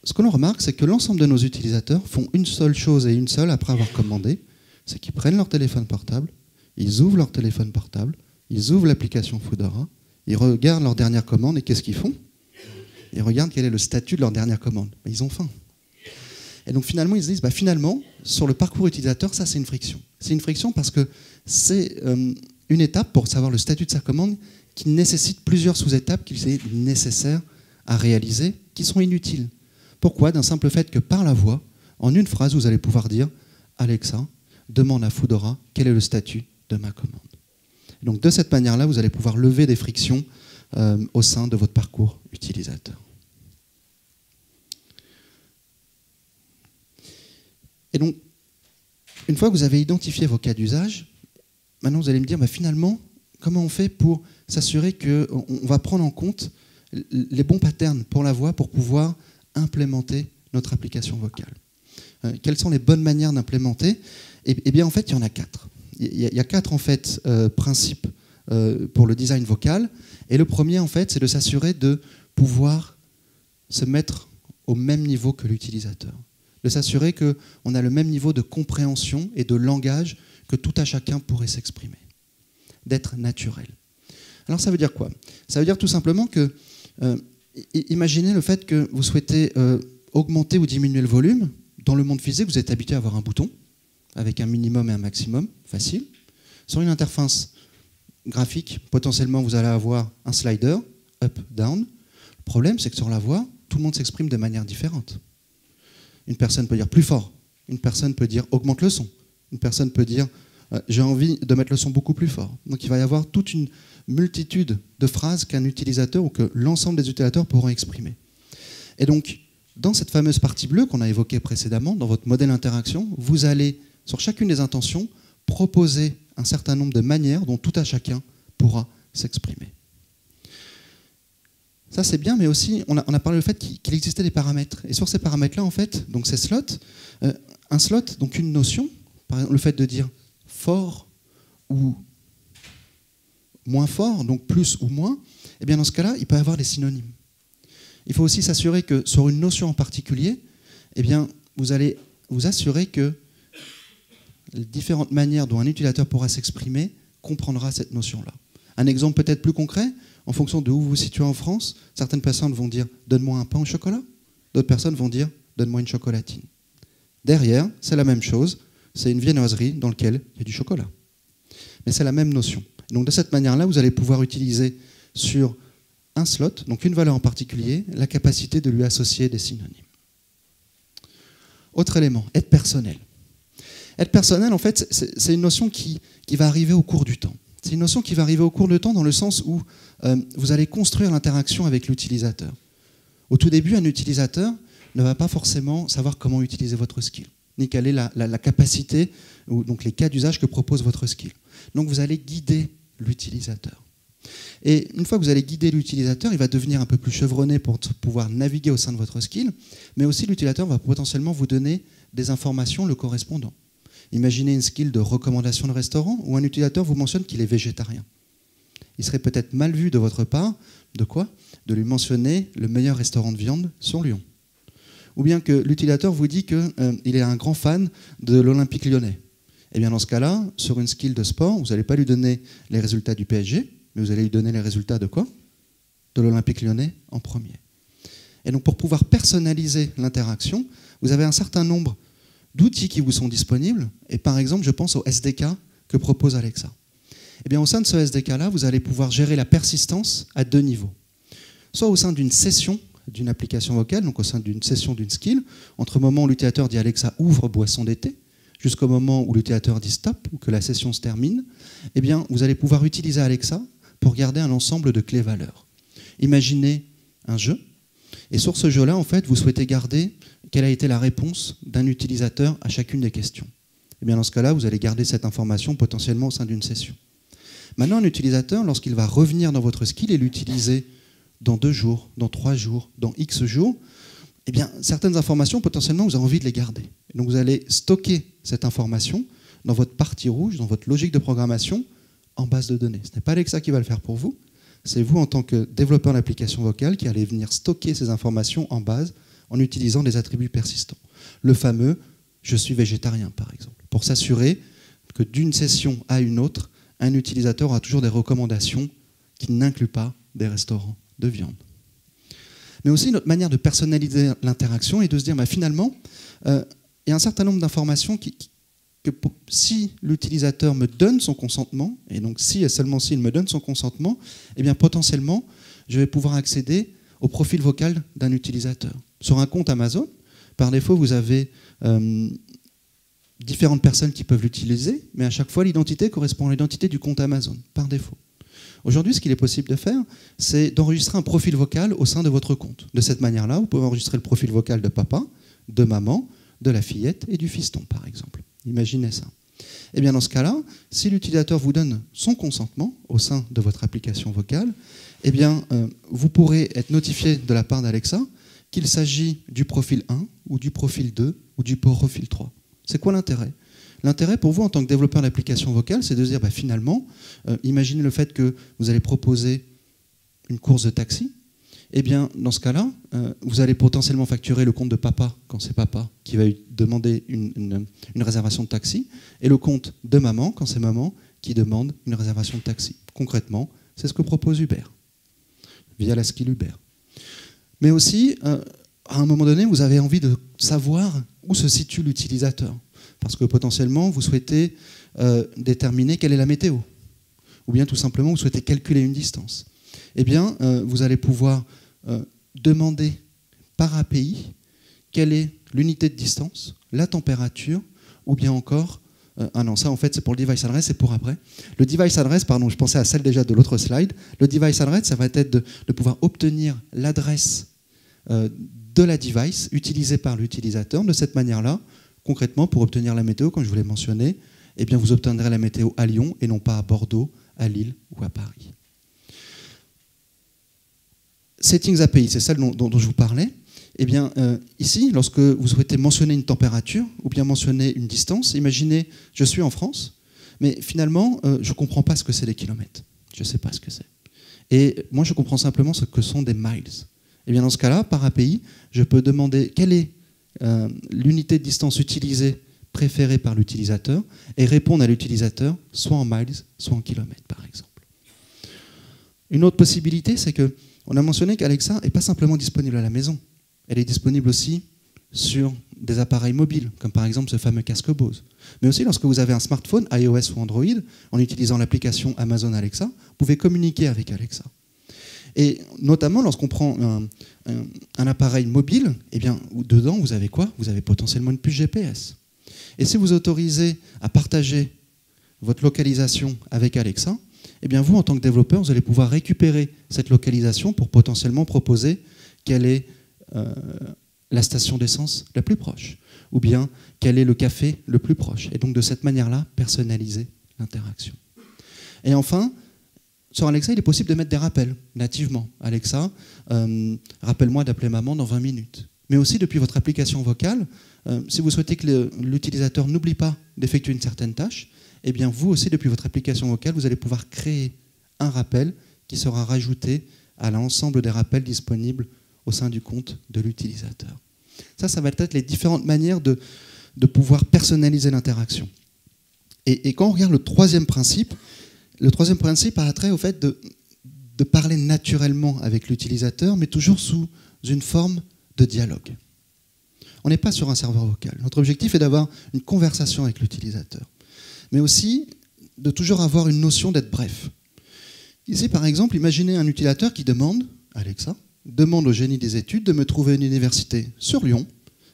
ce que l'on remarque, c'est que l'ensemble de nos utilisateurs font une seule chose et une seule après avoir commandé, c'est qu'ils prennent leur téléphone portable, ils ouvrent leur téléphone portable, ils ouvrent l'application Foodora, ils regardent leur dernière commande et qu'est-ce qu'ils font? Ils regardent quel est le statut de leur dernière commande. Ils ont faim. Et donc finalement, ils se disent, finalement, sur le parcours utilisateur, ça c'est une friction. C'est une friction parce que c'est une étape pour savoir le statut de sa commande qui nécessite plusieurs sous-étapes qu'il est nécessaire à réaliser, qui sont inutiles. Pourquoi? D'un simple fait que par la voix, en une phrase, vous allez pouvoir dire « Alexa, demande à Foodora quel est le statut de ma commande ». Donc de cette manière-là, vous allez pouvoir lever des frictions au sein de votre parcours utilisateur. Et donc, une fois que vous avez identifié vos cas d'usage, maintenant vous allez me dire, finalement, comment on fait pour s'assurer qu'on va prendre en compte les bons patterns pour la voix pour pouvoir implémenter notre application vocale. Quelles sont les bonnes manières d'implémenter? Eh bien, en fait, il y en a 4. il y a 4 en fait, principes pour le design vocal. Et le premier, en fait, c'est de s'assurer de pouvoir se mettre au même niveau que l'utilisateur. De s'assurer qu'on a le même niveau de compréhension et de langage que tout à chacun pourrait s'exprimer. D'être naturel. Alors ça veut dire quoi? Ça veut dire tout simplement que, imaginez le fait que vous souhaitez augmenter ou diminuer le volume. Dans le monde physique, vous êtes habitué à avoir un bouton avec un minimum et un maximum, facile. Sur une interface graphique, potentiellement, vous allez avoir un slider, up, down. Le problème, c'est que sur la voix, tout le monde s'exprime de manière différente. Une personne peut dire plus fort, une personne peut dire augmente le son, une personne peut dire j'ai envie de mettre le son beaucoup plus fort. Donc il va y avoir toute une multitude de phrases qu'un utilisateur ou que l'ensemble des utilisateurs pourront exprimer. Et donc, dans cette fameuse partie bleue qu'on a évoquée précédemment, dans votre modèle interaction, vous allez, sur chacune des intentions, proposer un certain nombre de manières dont tout à chacun pourra s'exprimer. Ça, c'est bien, mais aussi, on a parlé du fait qu'il existait des paramètres. Et sur ces paramètres-là, en fait, donc ces slots, un slot, donc une notion, par exemple, le fait de dire fort ou moins fort, donc plus ou moins, eh bien dans ce cas-là, il peut y avoir des synonymes. Il faut aussi s'assurer que sur une notion en particulier, eh bien, vous allez vous assurer que les différentes manières dont un utilisateur pourra s'exprimer comprendra cette notion-là. Un exemple peut-être plus concret, en fonction de où vous vous situez en France, certaines personnes vont dire « donne-moi un pain au chocolat », d'autres personnes vont dire « donne-moi une chocolatine ». Derrière, c'est la même chose, c'est une viennoiserie dans laquelle il y a du chocolat. Mais c'est la même notion. Donc de cette manière-là, vous allez pouvoir utiliser sur un slot, donc une valeur en particulier, la capacité de lui associer des synonymes. Autre élément, être personnel. Être personnel, en fait, c'est une notion qui va arriver au cours du temps. C'est une notion qui va arriver au cours du temps dans le sens où vous allez construire l'interaction avec l'utilisateur. Au tout début, un utilisateur ne va pas forcément savoir comment utiliser votre skill, ni quelle est la capacité, ou donc les cas d'usage que propose votre skill. Donc vous allez guider l'utilisateur. Et une fois que vous allez guider l'utilisateur, il va devenir un peu plus chevronné pour pouvoir naviguer au sein de votre skill, mais aussi l'utilisateur va potentiellement vous donner des informations le correspondant. Imaginez une skill de recommandation de restaurant où un utilisateur vous mentionne qu'il est végétarien. Il serait peut-être mal vu de votre part, de quoi? De lui mentionner le meilleur restaurant de viande sur Lyon. Ou bien que l'utilisateur vous dit qu'il est un grand fan de l'Olympique lyonnais. Et bien dans ce cas-là, sur une skill de sport, vous n'allez pas lui donner les résultats du PSG, mais vous allez lui donner les résultats de quoi? De l'Olympique lyonnais en premier. Et donc pour pouvoir personnaliser l'interaction, vous avez un certain nombre d'outils qui vous sont disponibles. Et par exemple, je pense au SDK que propose Alexa. Et bien au sein de ce SDK-là, vous allez pouvoir gérer la persistance à 2 niveaux. Soit au sein d'une session d'une application vocale, donc au sein d'une session d'une skill, entre le moment où l'utilisateur dit Alexa ouvre boisson d'été, jusqu'au moment où l'utilisateur dit stop, ou que la session se termine, eh bien, vous allez pouvoir utiliser Alexa pour garder un ensemble de clés-valeurs. Imaginez un jeu, et sur ce jeu-là, en fait, vous souhaitez garder quelle a été la réponse d'un utilisateur à chacune des questions. Eh bien, dans ce cas-là, vous allez garder cette information potentiellement au sein d'une session. Maintenant, un utilisateur, lorsqu'il va revenir dans votre skill et l'utiliser dans 2 jours, dans 3 jours, dans X jours, eh bien, certaines informations, potentiellement, vous avez envie de les garder. Et donc, vous allez stocker cette information dans votre partie rouge, dans votre logique de programmation, en base de données. Ce n'est pas Alexa qui va le faire pour vous, c'est vous, en tant que développeur d'application vocale, qui allez venir stocker ces informations en base en utilisant des attributs persistants. Le fameux « je suis végétarien » par exemple, pour s'assurer que d'une session à une autre, un utilisateur aura toujours des recommandations qui n'incluent pas des restaurants de viande. Mais aussi, notre manière de personnaliser l'interaction est de se dire, bah, finalement, il y a un certain nombre d'informations que si l'utilisateur me donne son consentement, et donc si et seulement s'il me donne son consentement, eh bien potentiellement, je vais pouvoir accéder au profil vocal d'un utilisateur. Sur un compte Amazon, par défaut, vous avez différentes personnes qui peuvent l'utiliser, mais à chaque fois, l'identité correspond à l'identité du compte Amazon, par défaut. Aujourd'hui, ce qu'il est possible de faire, c'est d'enregistrer un profil vocal au sein de votre compte. De cette manière-là, vous pouvez enregistrer le profil vocal de papa, de maman, de la fillette et du fiston, par exemple. Imaginez ça. Et bien dans ce cas-là, si l'utilisateur vous donne son consentement au sein de votre application vocale, eh bien, vous pourrez être notifié de la part d'Alexa qu'il s'agit du profil 1 ou du profil 2 ou du profil 3. C'est quoi l'intérêt? L'intérêt pour vous en tant que développeur d'application vocale, c'est de se dire, finalement, imaginez le fait que vous allez proposer une course de taxi. Eh bien, dans ce cas-là, vous allez potentiellement facturer le compte de papa, quand c'est papa qui va demander une réservation de taxi, et le compte de maman, quand c'est maman qui demande une réservation de taxi. Concrètement, c'est ce que propose Uber, via la skill Uber. Mais aussi, à un moment donné, vous avez envie de savoir où se situe l'utilisateur. Parce que potentiellement, vous souhaitez déterminer quelle est la météo. Ou bien tout simplement, vous souhaitez calculer une distance. Eh bien, vous allez pouvoir demander par API quelle est l'unité de distance, la température, ou bien encore... ah non, ça en fait c'est pour le device address, c'est pour après. Le device address, pardon, je pensais à celle déjà de l'autre slide. Le device address, ça va être de pouvoir obtenir l'adresse de la device utilisée par l'utilisateur. De cette manière-là, concrètement, pour obtenir la météo, comme je vous l'ai mentionné, eh bien, vous obtiendrez la météo à Lyon et non pas à Bordeaux, à Lille ou à Paris. Settings API, c'est celle dont je vous parlais. Eh bien, ici, lorsque vous souhaitez mentionner une température ou bien mentionner une distance, imaginez, je suis en France, mais finalement, je ne comprends pas ce que c'est des kilomètres. Je ne sais pas ce que c'est. Et moi, je comprends simplement ce que sont des miles. Eh bien, dans ce cas-là, par API, je peux demander quelle est l'unité de distance utilisée préférée par l'utilisateur et répondre à l'utilisateur soit en miles, soit en kilomètres, par exemple. Une autre possibilité, c'est qu'on a mentionné qu'Alexa n'est pas simplement disponible à la maison. Elle est disponible aussi sur des appareils mobiles, comme par exemple ce fameux casque Bose. Mais aussi lorsque vous avez un smartphone, iOS ou Android, en utilisant l'application Amazon Alexa, vous pouvez communiquer avec Alexa. Et notamment lorsqu'on prend un appareil mobile, eh bien, dedans, vous avez quoi? Vous avez potentiellement une puce GPS. Et si vous autorisez à partager votre localisation avec Alexa, eh bien, vous, en tant que développeur, vous allez pouvoir récupérer cette localisation pour potentiellement proposer quelle est la station d'essence la plus proche, ou bien quel est le café le plus proche. Et donc, de cette manière-là, personnaliser l'interaction. Et enfin, sur Alexa, il est possible de mettre des rappels nativement. Alexa, rappelle-moi d'appeler maman dans 20 minutes. Mais aussi, depuis votre application vocale, si vous souhaitez que l'utilisateur n'oublie pas d'effectuer une certaine tâche, eh bien, vous aussi, depuis votre application vocale, vous allez pouvoir créer un rappel qui sera rajouté à l'ensemble des rappels disponibles au sein du compte de l'utilisateur. Ça va être les différentes manières de pouvoir personnaliser l'interaction. Et quand on regarde le troisième principe a trait au fait de parler naturellement avec l'utilisateur, mais toujours sous une forme de dialogue. On n'est pas sur un serveur vocal. Notre objectif est d'avoir une conversation avec l'utilisateur, mais aussi de toujours avoir une notion d'être bref. Ici, par exemple, imaginez un utilisateur qui demande, Alexa, demande au génie des études de me trouver une université sur Lyon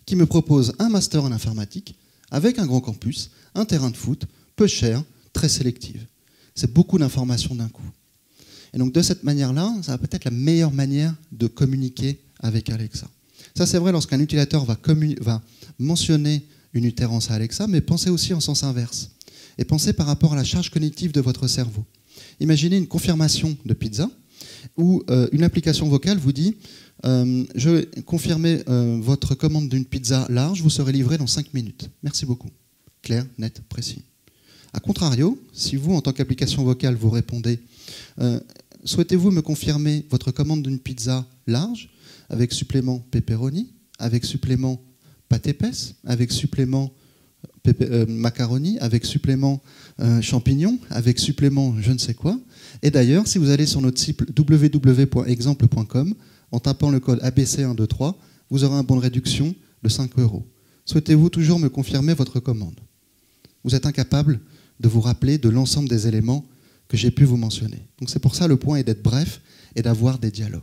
qui me propose un master en informatique avec un grand campus, un terrain de foot, peu cher, très sélective. C'est beaucoup d'informations d'un coup. Et donc de cette manière-là, ça va peut-être la meilleure manière de communiquer avec Alexa. Ça, c'est vrai lorsqu'un utilisateur va mentionner une utérance à Alexa, mais pensez aussi en sens inverse. Et pensez par rapport à la charge cognitive de votre cerveau. Imaginez une confirmation de pizza où une application vocale vous dit je vais confirmer votre commande d'une pizza large, vous serez livré dans 5 minutes. Merci beaucoup. Clair, net, précis. A contrario, si vous, en tant qu'application vocale, vous répondez souhaitez-vous me confirmer votre commande d'une pizza large avec supplément pepperoni, avec supplément pâte épaisse, avec supplément macaroni, avec supplément champignons, avec supplément je ne sais quoi. Et d'ailleurs, si vous allez sur notre site www.exemple.com, en tapant le code ABC123, vous aurez un bon de réduction de 5 €. Souhaitez-vous toujours me confirmer votre commande? Vous êtes incapable de vous rappeler de l'ensemble des éléments que j'ai pu vous mentionner. Donc c'est pour ça le point est d'être bref et d'avoir des dialogues.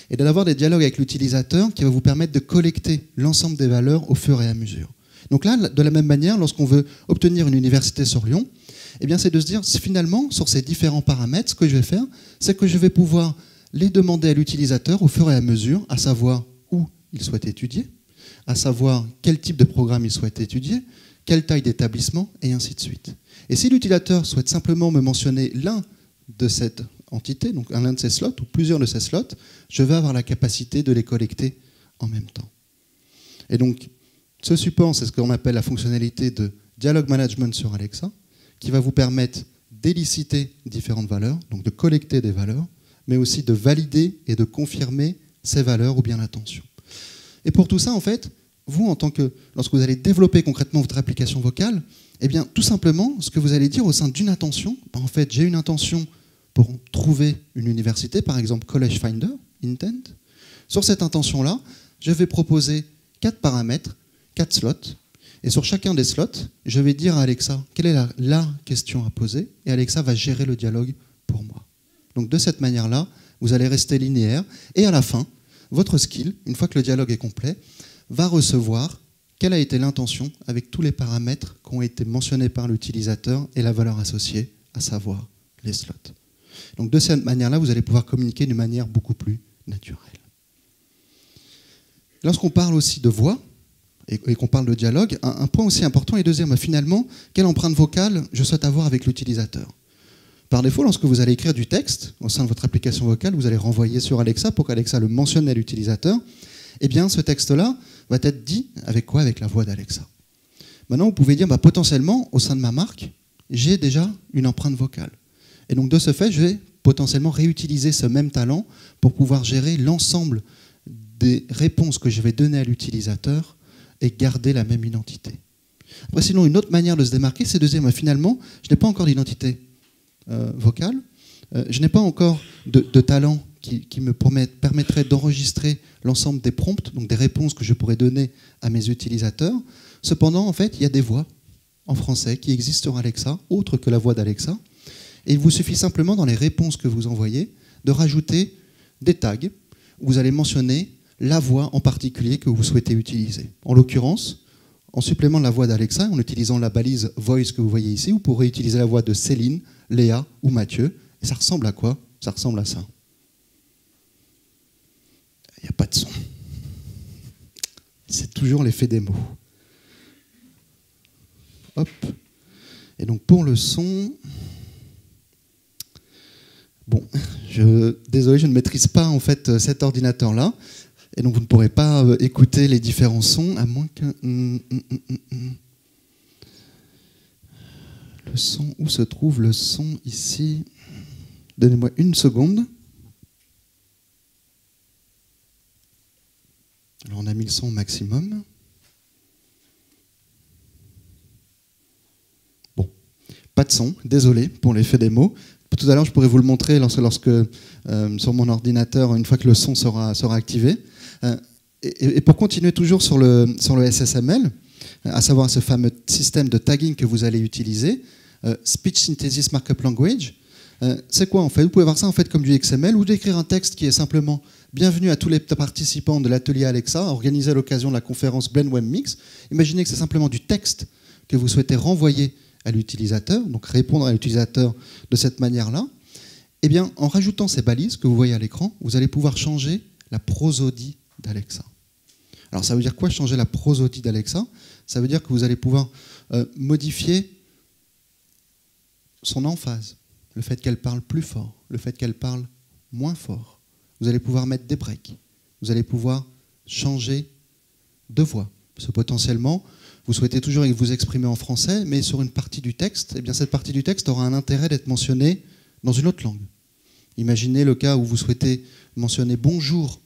Et d'avoir des dialogues avec l'utilisateur qui va vous permettre de collecter l'ensemble des valeurs au fur et à mesure. Donc là, de la même manière, lorsqu'on veut obtenir une université sur Lyon, eh bien c'est de se dire, finalement, sur ces différents paramètres, ce que je vais faire, c'est que je vais pouvoir les demander à l'utilisateur au fur et à mesure, à savoir où il souhaite étudier, à savoir quel type de programme il souhaite étudier, quelle taille d'établissement, et ainsi de suite. Et si l'utilisateur souhaite simplement me mentionner l'un de cette entité, donc l'un de ces slots, ou plusieurs de ces slots, je vais avoir la capacité de les collecter en même temps. Et donc, ce support, c'est ce qu'on appelle la fonctionnalité de Dialogue Management sur Alexa, qui va vous permettre d'éliciter différentes valeurs, donc de collecter des valeurs, mais aussi de valider et de confirmer ces valeurs ou bien l'intention. Et pour tout ça, en fait, vous, lorsque vous allez développer concrètement votre application vocale, eh bien, tout simplement, ce que vous allez dire au sein d'une intention, en fait, j'ai une intention pour trouver une université, par exemple College Finder, Intent. Sur cette intention-là, je vais proposer 4 paramètres, 4 slots, et sur chacun des slots, je vais dire à Alexa quelle est la question à poser, et Alexa va gérer le dialogue pour moi. Donc de cette manière-là, vous allez rester linéaire, et à la fin, votre skill, une fois que le dialogue est complet, va recevoir quelle a été l'intention avec tous les paramètres qui ont été mentionnés par l'utilisateur et la valeur associée, à savoir les slots. Donc de cette manière-là, vous allez pouvoir communiquer d'une manière beaucoup plus naturelle. Lorsqu'on parle aussi de voix, et qu'on parle de dialogue, un point aussi important est de dire finalement, quelle empreinte vocale je souhaite avoir avec l'utilisateur. Par défaut, lorsque vous allez écrire du texte au sein de votre application vocale, vous allez renvoyer sur Alexa pour qu'Alexa le mentionne à l'utilisateur. Eh bien, ce texte-là va être dit avec quoi? Avec la voix d'Alexa. Maintenant, vous pouvez dire, potentiellement, au sein de ma marque, j'ai déjà une empreinte vocale. Et donc, de ce fait, je vais potentiellement réutiliser ce même talent pour pouvoir gérer l'ensemble des réponses que je vais donner à l'utilisateur et garder la même identité. Après, sinon, une autre manière de se démarquer, c'est de dire, finalement, je n'ai pas encore d'identité vocale, je n'ai pas encore de talent qui me permettrait d'enregistrer l'ensemble des prompts, donc des réponses que je pourrais donner à mes utilisateurs. Cependant, en fait, il y a des voix en français qui existent sur Alexa, autres que la voix d'Alexa, et il vous suffit simplement, dans les réponses que vous envoyez, de rajouter des tags où vous allez mentionner la voix en particulier que vous souhaitez utiliser. En l'occurrence, en supplément de la voix d'Alexa, en utilisant la balise Voice que vous voyez ici, vous pourrez utiliser la voix de Céline, Léa ou Mathieu. Et ça ressemble à quoi? Ça ressemble à ça. Il n'y a pas de son. C'est toujours l'effet des mots. Hop. Et donc pour le son... Bon, désolé, je ne maîtrise pas en fait cet ordinateur-là. Et donc vous ne pourrez pas écouter les différents sons, à moins que... Le son, où se trouve le son ici? Donnez-moi une seconde. Alors on a mis le son au maximum. Bon, pas de son, désolé pour l'effet des mots. Tout à l'heure, je pourrais vous le montrer lorsque sur mon ordinateur, une fois que le son sera activé. Et pour continuer toujours sur le SSML, à savoir ce fameux système de tagging que vous allez utiliser, Speech Synthesis Markup Language, c'est quoi en fait? Vous pouvez voir ça en fait comme du XML ou d'écrire un texte qui est simplement bienvenue à tous les participants de l'atelier Alexa, organisé à l'occasion de la conférence Blend Web Mix. Imaginez que c'est simplement du texte que vous souhaitez renvoyer à l'utilisateur, donc répondre à l'utilisateur de cette manière-là. Eh bien, en rajoutant ces balises que vous voyez à l'écran, vous allez pouvoir changer la prosodie d'Alexa. Alors, ça veut dire quoi, changer la prosodie d'Alexa? Ça veut dire que vous allez pouvoir modifier son emphase, le fait qu'elle parle plus fort, le fait qu'elle parle moins fort. Vous allez pouvoir mettre des breaks. Vous allez pouvoir changer de voix. Parce que potentiellement, vous souhaitez toujours vous exprimer en français, mais sur une partie du texte, eh bien cette partie du texte aura un intérêt d'être mentionnée dans une autre langue. Imaginez le cas où vous souhaitez mentionner bonjour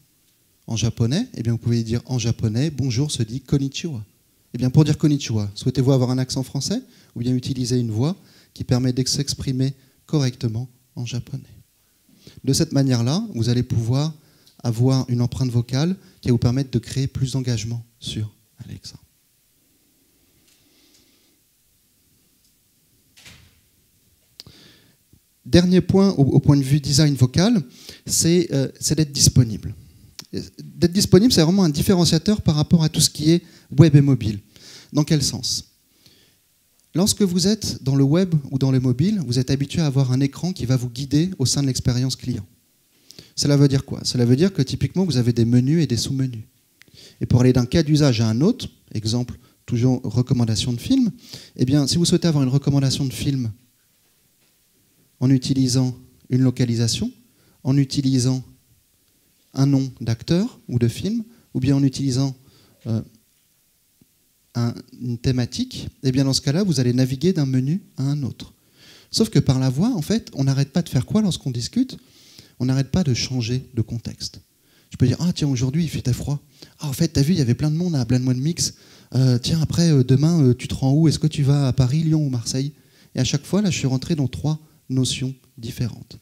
en japonais, eh bien vous pouvez dire en japonais, bonjour se dit konnichiwa. Eh bien pour dire konnichiwa, souhaitez-vous avoir un accent français ou bien utiliser une voix qui permet de s'exprimer correctement en japonais. De cette manière-là, vous allez pouvoir avoir une empreinte vocale qui va vous permettre de créer plus d'engagement sur Alexa. Dernier point au point de vue design vocal, c'est d'être disponible. D'être disponible, c'est vraiment un différenciateur par rapport à tout ce qui est web et mobile. Dans quel sens? Lorsque vous êtes dans le web ou dans le mobile, vous êtes habitué à avoir un écran qui va vous guider au sein de l'expérience client. Cela veut dire quoi? Cela veut dire que typiquement, vous avez des menus et des sous-menus. Et pour aller d'un cas d'usage à un autre, exemple, toujours recommandation de film, eh bien, si vous souhaitez avoir une recommandation de film en utilisant une localisation, en utilisant un nom d'acteur ou de film, ou bien en utilisant une thématique, et bien dans ce cas-là, vous allez naviguer d'un menu à un autre. Sauf que par la voix, en fait, on n'arrête pas de faire quoi lorsqu'on discute? On n'arrête pas de changer de contexte. Je peux dire, ah tiens, aujourd'hui il fait très froid. Ah en fait, t'as vu, il y avait plein de monde à Blind One Mix. Tiens, après, demain, tu te rends où? Est-ce que tu vas à Paris, Lyon ou Marseille? Et à chaque fois, là, je suis rentré dans 3 notions différentes.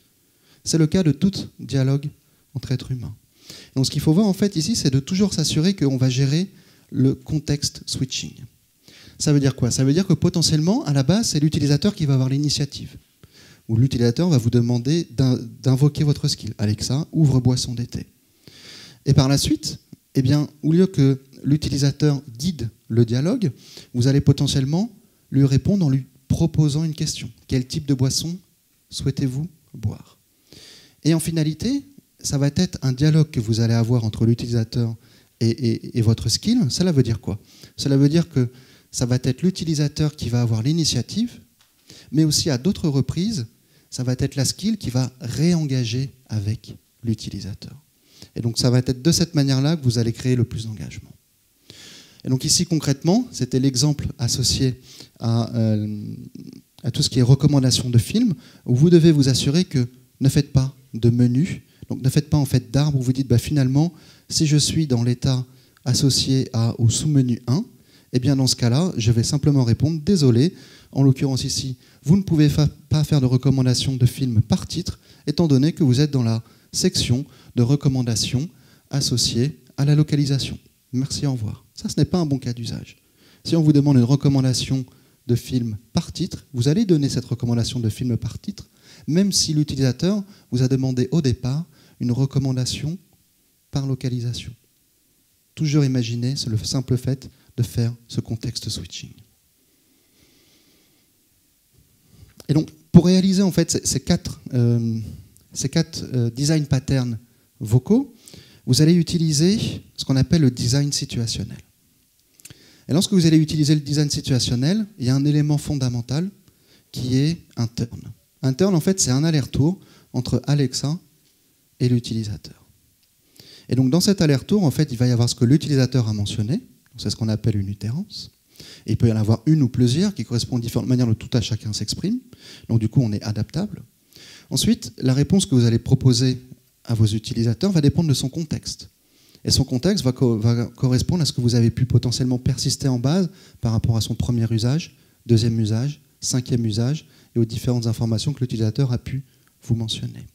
C'est le cas de tout dialogue entre êtres humains. Donc ce qu'il faut voir en fait ici, c'est de toujours s'assurer qu'on va gérer le contexte switching. Ça veut dire quoi? Ça veut dire que potentiellement, à la base, c'est l'utilisateur qui va avoir l'initiative. Ou l'utilisateur va vous demander d'invoquer votre skill. Alexa, ouvre boisson d'été. Et par la suite, eh bien, au lieu que l'utilisateur guide le dialogue, vous allez potentiellement lui répondre en lui proposant une question. Quel type de boisson souhaitez-vous boire? Et en finalité, ça va être un dialogue que vous allez avoir entre l'utilisateur et votre skill. Cela veut dire quoi? Cela veut dire que ça va être l'utilisateur qui va avoir l'initiative, mais aussi à d'autres reprises, ça va être la skill qui va réengager avec l'utilisateur. Et donc ça va être de cette manière-là que vous allez créer le plus d'engagement. Et donc ici concrètement, c'était l'exemple associé à tout ce qui est recommandation de films, où vous devez vous assurer que ne faites pas de menu, donc ne faites pas en fait d'arbre où vous dites bah, finalement, si je suis dans l'état associé au sous-menu 1, eh bien dans ce cas-là, je vais simplement répondre désolé, en l'occurrence ici, vous ne pouvez pas faire de recommandation de films par titre, étant donné que vous êtes dans la section de recommandations associées à la localisation. Merci, au revoir. Ça, ce n'est pas un bon cas d'usage. Si on vous demande une recommandation de film par titre, vous allez donner cette recommandation de film par titre, même si l'utilisateur vous a demandé au départ une recommandation par localisation. Toujours imaginer, c'est le simple fait de faire ce contexte switching. Et donc, pour réaliser en fait ces quatre design patterns vocaux, vous allez utiliser ce qu'on appelle le design situationnel. Et lorsque vous allez utiliser le design situationnel, il y a un élément fondamental qui est un turn. Un turn, en fait, c'est un aller-retour entre Alexa et l'utilisateur. Et donc, dans cet aller-retour, en fait, il va y avoir ce que l'utilisateur a mentionné, c'est ce qu'on appelle une utérance. Et il peut y en avoir une ou plusieurs qui correspondent à différentes manières dont tout à chacun s'exprime. Donc, du coup, on est adaptable. Ensuite, la réponse que vous allez proposer à vos utilisateurs va dépendre de son contexte. Et son contexte va correspondre à ce que vous avez pu potentiellement persister en base par rapport à son premier usage, deuxième usage, cinquième usage, et aux différentes informations que l'utilisateur a pu vous mentionner.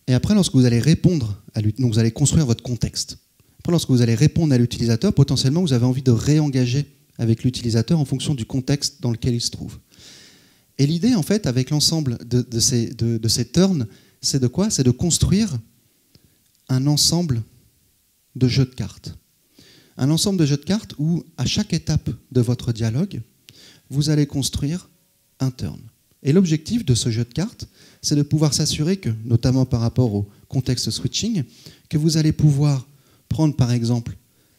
Et après, lorsque vous allez répondre, donc vous allez construire votre contexte. Après, lorsque vous allez répondre à l'utilisateur, potentiellement, vous avez envie de réengager avec l'utilisateur en fonction du contexte dans lequel il se trouve. Et l'idée, en fait, avec l'ensemble de ces turns, c'est de quoi? C'est de construire un ensemble de jeux de cartes. Un ensemble de jeux de cartes où, à chaque étape de votre dialogue, vous allez construire un turn. Et l'objectif de ce jeu de cartes, c'est de pouvoir s'assurer que, notamment par rapport au contexte switching, que vous allez pouvoir prendre par exemple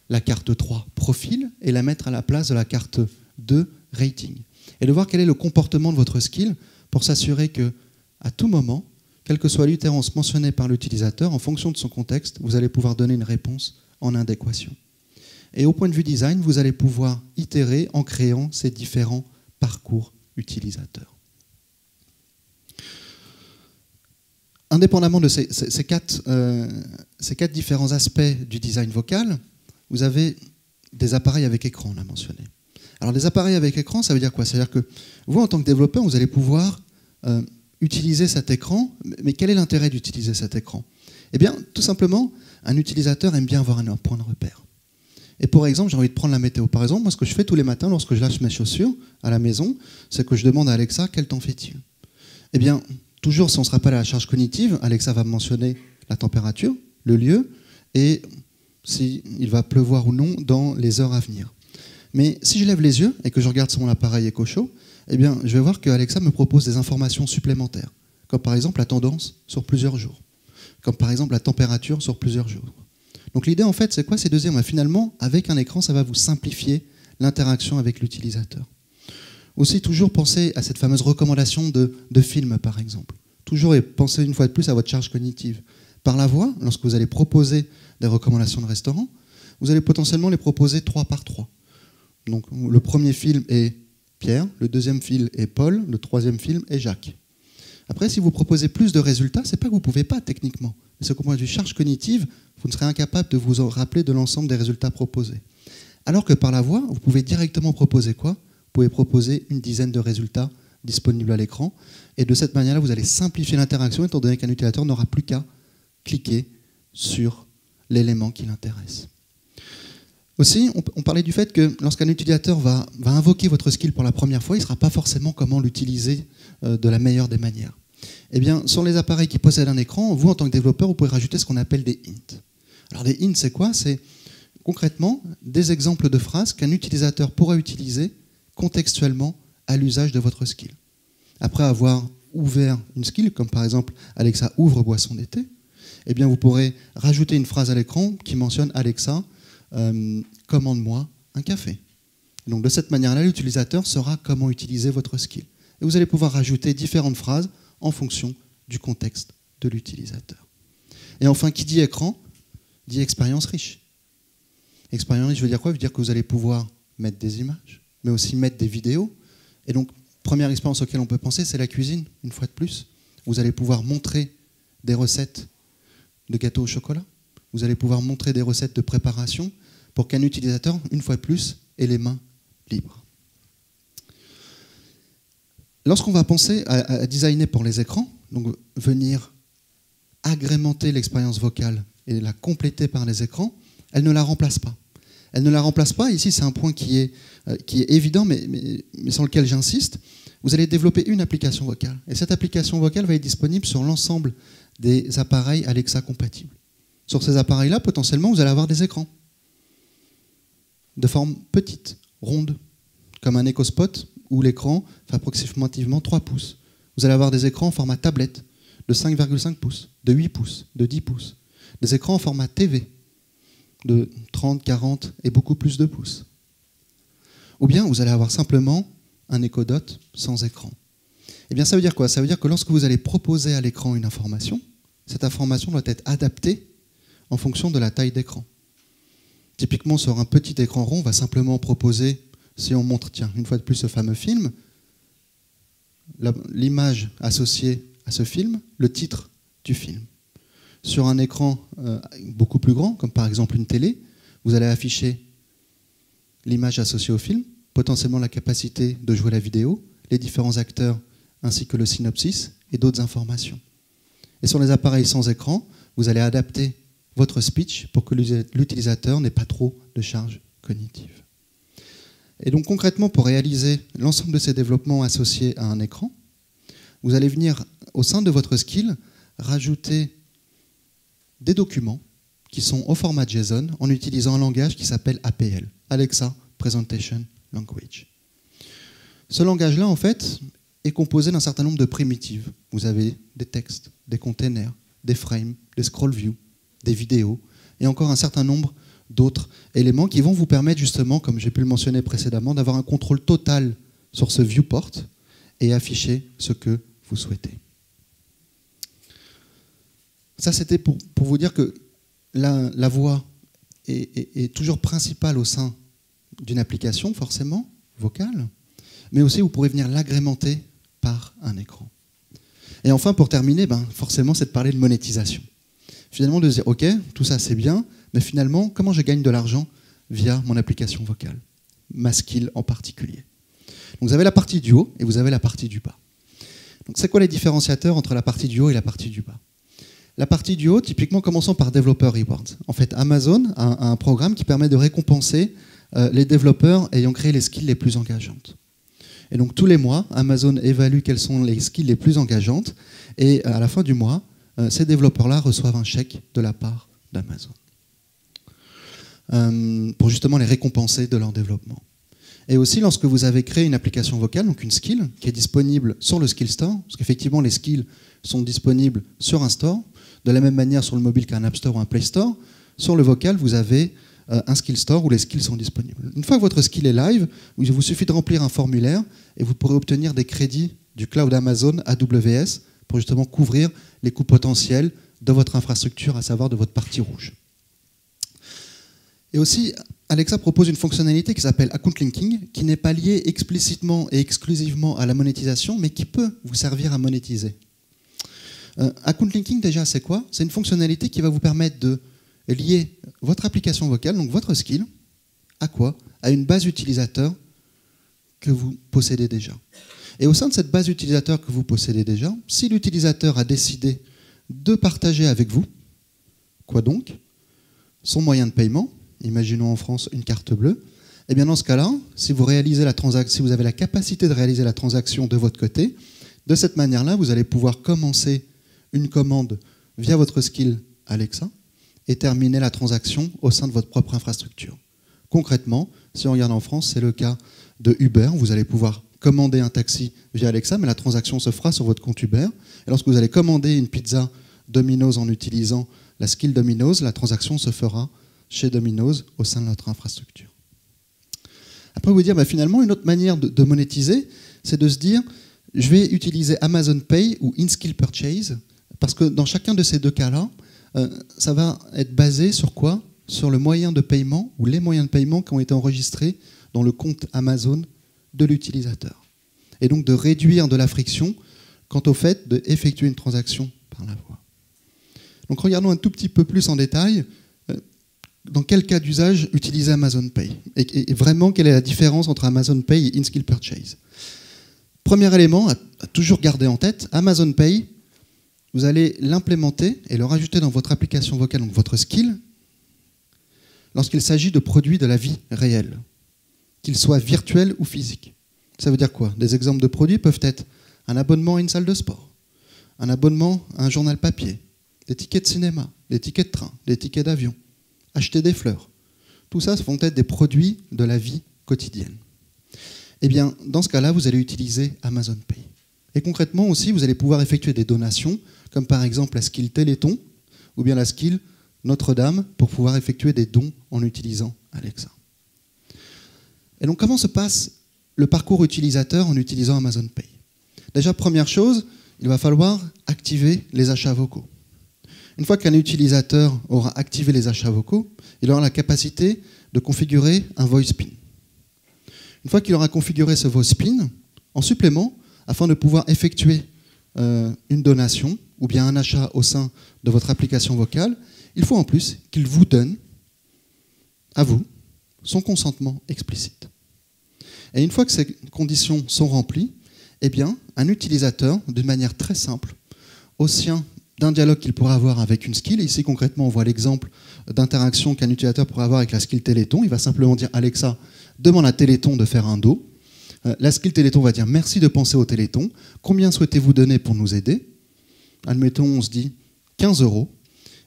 la carte 3 profil et la mettre à la place de la carte 2 rating. Et de voir quel est le comportement de votre skill pour s'assurer que, à tout moment, quelle que soit l'utérance mentionnée par l'utilisateur, en fonction de son contexte, vous allez pouvoir donner une réponse en adéquation. Et au point de vue design, vous allez pouvoir itérer en créant ces différents parcours utilisateurs. Indépendamment de ces quatre différents aspects du design vocal, vous avez des appareils avec écran, on l'a mentionné. Alors des appareils avec écran, ça veut dire quoi? C'est-à-dire que vous, en tant que développeur, vous allez pouvoir utiliser cet écran, mais quel est l'intérêt d'utiliser cet écran? Eh bien, tout simplement, un utilisateur aime bien avoir un point de repère. Et pour exemple, j'ai envie de prendre la météo. Par exemple, moi, ce que je fais tous les matins lorsque je lâche mes chaussures à la maison, c'est que je demande à Alexa quel temps fait-il. Eh bien, toujours si on se rappelle à la charge cognitive, Alexa va mentionner la température, le lieu, et s'il va pleuvoir ou non dans les heures à venir. Mais si je lève les yeux et que je regarde sur mon appareil Echo Show, eh bien, je vais voir que Alexa me propose des informations supplémentaires, comme par exemple la tendance sur plusieurs jours, comme par exemple la température sur plusieurs jours. Donc l'idée, en fait, c'est quoi? C'est de dire, finalement, avec un écran, ça va vous simplifier l'interaction avec l'utilisateur. Aussi, toujours penser à cette fameuse recommandation de films, par exemple. Toujours et pensez une fois de plus à votre charge cognitive. Par la voix, lorsque vous allez proposer des recommandations de restaurants, vous allez potentiellement les proposer 3 par 3. Donc le premier film est Pierre, le deuxième film est Paul, le troisième film est Jacques. Après, si vous proposez plus de résultats, ce n'est pas que vous ne pouvez pas techniquement, mais c'est qu'au point de vue charge cognitive, vous ne serez incapable de vous rappeler de l'ensemble des résultats proposés. Alors que par la voix, vous pouvez directement proposer quoi? Vous pouvez proposer une dizaine de résultats disponibles à l'écran, et de cette manière-là, vous allez simplifier l'interaction, étant donné qu'un utilisateur n'aura plus qu'à cliquer sur l'élément qui l'intéresse. Aussi, on parlait du fait que lorsqu'un utilisateur va invoquer votre skill pour la première fois, il ne saura pas forcément comment l'utiliser de la meilleure des manières. Eh bien, sur les appareils qui possèdent un écran, vous, en tant que développeur, vous pouvez rajouter ce qu'on appelle des hints. Alors, des hints, c'est quoi? C'est concrètement des exemples de phrases qu'un utilisateur pourra utiliser contextuellement à l'usage de votre skill. Après avoir ouvert une skill, comme par exemple « Alexa, ouvre boisson d'été », eh bien, vous pourrez rajouter une phrase à l'écran qui mentionne « Alexa, commande-moi un café ». Donc de cette manière-là, l'utilisateur saura comment utiliser votre skill. Et vous allez pouvoir rajouter différentes phrases en fonction du contexte de l'utilisateur. Et enfin, qui dit écran, dit expérience riche. Expérience riche veut dire quoi? Veut dire que vous allez pouvoir mettre des images, mais aussi mettre des vidéos. Et donc, première expérience auquel on peut penser, c'est la cuisine, une fois de plus. Vous allez pouvoir montrer des recettes de gâteaux au chocolat. Vous allez pouvoir montrer des recettes de préparation pour qu'un utilisateur, une fois de plus, ait les mains libres. Lorsqu'on va penser à designer pour les écrans, donc venir agrémenter l'expérience vocale et la compléter par les écrans, elle ne la remplace pas. Elle ne la remplace pas, ici c'est un point qui est évident, mais sur lequel j'insiste. Vous allez développer une application vocale. Et cette application vocale va être disponible sur l'ensemble des appareils Alexa compatibles. Sur ces appareils-là, potentiellement, vous allez avoir des écrans de forme petite, ronde, comme un EcoSpot, où l'écran fait approximativement 3 pouces. Vous allez avoir des écrans en format tablette de 5,5 pouces, de 8 pouces, de 10 pouces. Des écrans en format TV de 30, 40 et beaucoup plus de pouces. Ou bien vous allez avoir simplement un Echo Dot sans écran. Eh bien ça veut dire quoi? Ça veut dire que lorsque vous allez proposer à l'écran une information, cette information doit être adaptée en fonction de la taille d'écran. Typiquement sur un petit écran rond, on va simplement proposer, si on montre, tiens, une fois de plus ce fameux film, l'image associée à ce film, le titre du film. Sur un écran beaucoup plus grand, comme par exemple une télé, vous allez afficher l'image associée au film, potentiellement la capacité de jouer la vidéo, les différents acteurs, ainsi que le synopsis et d'autres informations. Et sur les appareils sans écran, vous allez adapter votre speech pour que l'utilisateur n'ait pas trop de charge cognitive. Et donc concrètement, pour réaliser l'ensemble de ces développements associés à un écran, vous allez venir, au sein de votre skill, rajouter des documents qui sont au format JSON en utilisant un langage qui s'appelle APL, Alexa Presentation Language. Ce langage-là, en fait, est composé d'un certain nombre de primitives. Vous avez des textes, des containers, des frames, des scroll view, des vidéos, et encore un certain nombre d'autres éléments qui vont vous permettre justement, comme j'ai pu le mentionner précédemment, d'avoir un contrôle total sur ce viewport et afficher ce que vous souhaitez. Ça, c'était pour vous dire que la voix est toujours principale au sein d'une application, forcément, vocale, mais aussi vous pourrez venir l'agrémenter par un écran. Et enfin, pour terminer, forcément, c'est de parler de monétisation. Finalement, de se dire, OK, tout ça c'est bien, mais finalement, comment je gagne de l'argent via mon application vocale, ma skill en particulier. Donc vous avez la partie du haut et vous avez la partie du bas. Donc c'est quoi les différenciateurs entre la partie du haut et la partie du bas? La partie du haut, typiquement, commençons par Developer Rewards. En fait, Amazon a un programme qui permet de récompenser les développeurs ayant créé les skills les plus engageantes. Et donc tous les mois, Amazon évalue quelles sont les skills les plus engageantes et à la fin du mois, ces développeurs-là reçoivent un chèque de la part d'Amazon pour justement les récompenser de leur développement. Et aussi, lorsque vous avez créé une application vocale, donc une skill, qui est disponible sur le Skill Store, parce qu'effectivement, les skills sont disponibles sur un store, de la même manière sur le mobile qu'un App Store ou un Play Store, sur le vocal, vous avez un Skill Store où les skills sont disponibles. Une fois que votre skill est live, il vous suffit de remplir un formulaire et vous pourrez obtenir des crédits du cloud Amazon AWS pour justement couvrir les coûts potentiels de votre infrastructure, à savoir de votre partie rouge. Et aussi, Alexa propose une fonctionnalité qui s'appelle Account Linking, qui n'est pas liée explicitement et exclusivement à la monétisation, mais qui peut vous servir à monétiser. Account Linking, déjà, c'est quoi? C'est une fonctionnalité qui va vous permettre de lier votre application vocale, donc votre skill, à quoi? À une base utilisateur que vous possédez déjà. Et au sein de cette base utilisateur que vous possédez déjà, si l'utilisateur a décidé de partager avec vous, quoi donc? Son moyen de paiement, imaginons en France une carte bleue, et bien dans ce cas-là, si vous réalisez la transaction, si vous avez la capacité de réaliser la transaction de votre côté, de cette manière-là, vous allez pouvoir commencer une commande via votre skill Alexa et terminer la transaction au sein de votre propre infrastructure. Concrètement, si on regarde en France, c'est le cas de Uber. Vous allez pouvoir commander un taxi via Alexa, mais la transaction se fera sur votre compte Uber. Et lorsque vous allez commander une pizza Domino's en utilisant la skill Domino's, la transaction se fera chez Domino's au sein de notre infrastructure. Après, vous dire, finalement, une autre manière de monétiser, c'est de se dire, je vais utiliser Amazon Pay ou In-Skill Purchase, parce que dans chacun de ces deux cas-là, ça va être basé sur quoi? Sur le moyen de paiement ou les moyens de paiement qui ont été enregistrés dans le compte Amazon de l'utilisateur. Et donc de réduire de la friction quant au fait d'effectuer une transaction par la voix. Donc regardons un tout petit peu plus en détail dans quel cas d'usage utiliser Amazon Pay et vraiment quelle est la différence entre Amazon Pay et In-Skill Purchase. Premier élément à toujours garder en tête, Amazon Pay, vous allez l'implémenter et le rajouter dans votre application vocale, donc votre skill, lorsqu'il s'agit de produits de la vie réelle, qu'ils soient virtuels ou physiques. Ça veut dire quoi? Des exemples de produits peuvent être un abonnement à une salle de sport, un abonnement à un journal papier, des tickets de cinéma, des tickets de train, des tickets d'avion, acheter des fleurs. Tout ça vont être des produits de la vie quotidienne. Eh bien, dans ce cas-là, vous allez utiliser Amazon Pay. Et concrètement aussi, vous allez pouvoir effectuer des donations, comme par exemple la skill Téléthon, ou bien la skill Notre-Dame, pour pouvoir effectuer des dons en utilisant Alexa. Et donc, comment se passe le parcours utilisateur en utilisant Amazon Pay? Déjà, première chose, il va falloir activer les achats vocaux. Une fois qu'un utilisateur aura activé les achats vocaux, il aura la capacité de configurer un voice pin. Une fois qu'il aura configuré ce voice pin, en supplément, afin de pouvoir effectuer une donation ou bien un achat au sein de votre application vocale, il faut en plus qu'il vous donne, à vous, son consentement explicite. Et une fois que ces conditions sont remplies, eh bien, un utilisateur, d'une manière très simple, au sein d'un dialogue qu'il pourra avoir avec une skill, et ici concrètement on voit l'exemple d'interaction qu'un utilisateur pourra avoir avec la skill Téléthon, il va simplement dire « Alexa, demande à Téléthon de faire un do ». La skill Téléthon va dire « Merci de penser au Téléthon, combien souhaitez-vous donner pour nous aider ?» Admettons, on se dit 15 €.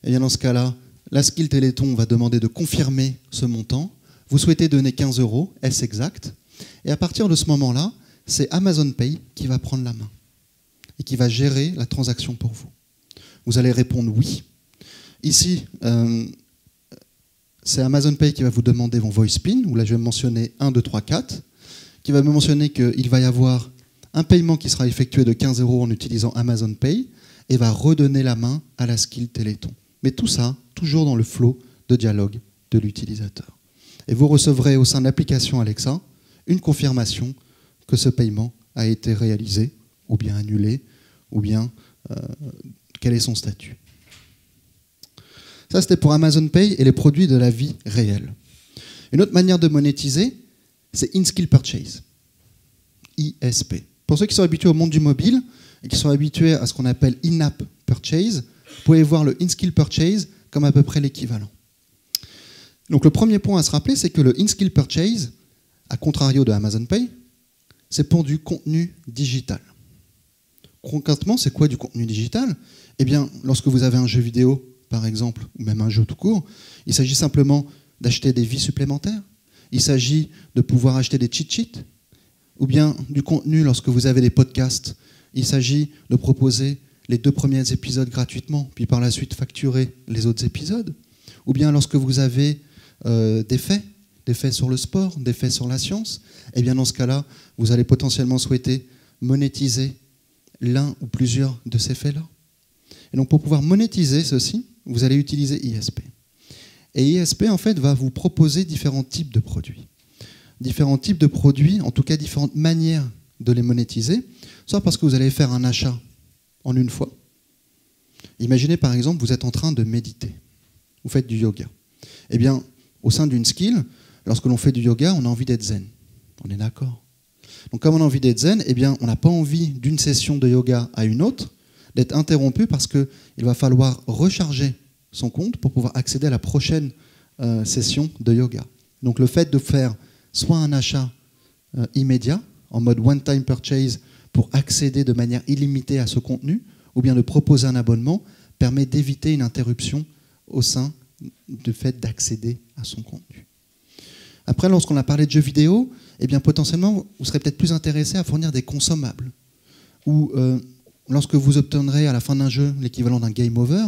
Et bien dans ce cas-là, la skill Téléthon va demander de confirmer ce montant. Vous souhaitez donner 15 €, est-ce exact? Et à partir de ce moment-là, c'est Amazon Pay qui va prendre la main et qui va gérer la transaction pour vous. Vous allez répondre oui. Ici, c'est Amazon Pay qui va vous demander mon voice pin, où là je vais mentionner 1, 2, 3, 4, qui va me mentionner qu'il va y avoir un paiement qui sera effectué de 15 € en utilisant Amazon Pay et va redonner la main à la skill Téléthon. Mais tout ça, toujours dans le flow de dialogue de l'utilisateur. Et vous recevrez au sein de l'application Alexa une confirmation que ce paiement a été réalisé, ou bien annulé, ou bien quel est son statut. Ça, c'était pour Amazon Pay et les produits de la vie réelle. Une autre manière de monétiser, c'est In-Skill Purchase, ISP. Pour ceux qui sont habitués au monde du mobile et qui sont habitués à ce qu'on appelle In-App Purchase, vous pouvez voir le In-Skill Purchase comme à peu près l'équivalent. Donc le premier point à se rappeler, c'est que le In-Skill Purchase, à contrario de Amazon Pay, c'est pour du contenu digital. Concrètement, c'est quoi du contenu digital? Eh bien, lorsque vous avez un jeu vidéo, par exemple, ou même un jeu tout court, il s'agit simplement d'acheter des vies supplémentaires. Il s'agit de pouvoir acheter des cheat sheets, ou bien du contenu lorsque vous avez des podcasts. Il s'agit de proposer les 2 premiers épisodes gratuitement, puis par la suite facturer les autres épisodes. Ou bien lorsque vous avez des faits sur le sport, des faits sur la science, eh bien dans ce cas-là, vous allez potentiellement souhaiter monétiser l'un ou plusieurs de ces faits-là. Et donc pour pouvoir monétiser ceci, vous allez utiliser ISP. Et ISP, en fait, va vous proposer différents types de produits. Différents types de produits, en tout cas différentes manières de les monétiser, soit parce que vous allez faire un achat en une fois. Imaginez par exemple, vous êtes en train de méditer, vous faites du yoga. Eh bien, au sein d'une skill, lorsque l'on fait du yoga, on a envie d'être zen. On est d'accord. Donc comme on a envie d'être zen, eh bien, on n'a pas envie d'une session de yoga à une autre, d'être interrompu parce qu'il va falloir recharger son compte pour pouvoir accéder à la prochaine session de yoga. Donc le fait de faire soit un achat immédiat, en mode one-time purchase, pour accéder de manière illimitée à ce contenu, ou bien de proposer un abonnement, permet d'éviter une interruption au sein du fait d'accéder à son contenu. Après, lorsqu'on a parlé de jeux vidéo, eh bien, potentiellement, vous serez peut-être plus intéressé à fournir des consommables. Ou lorsque vous obtiendrez à la fin d'un jeu l'équivalent d'un game over,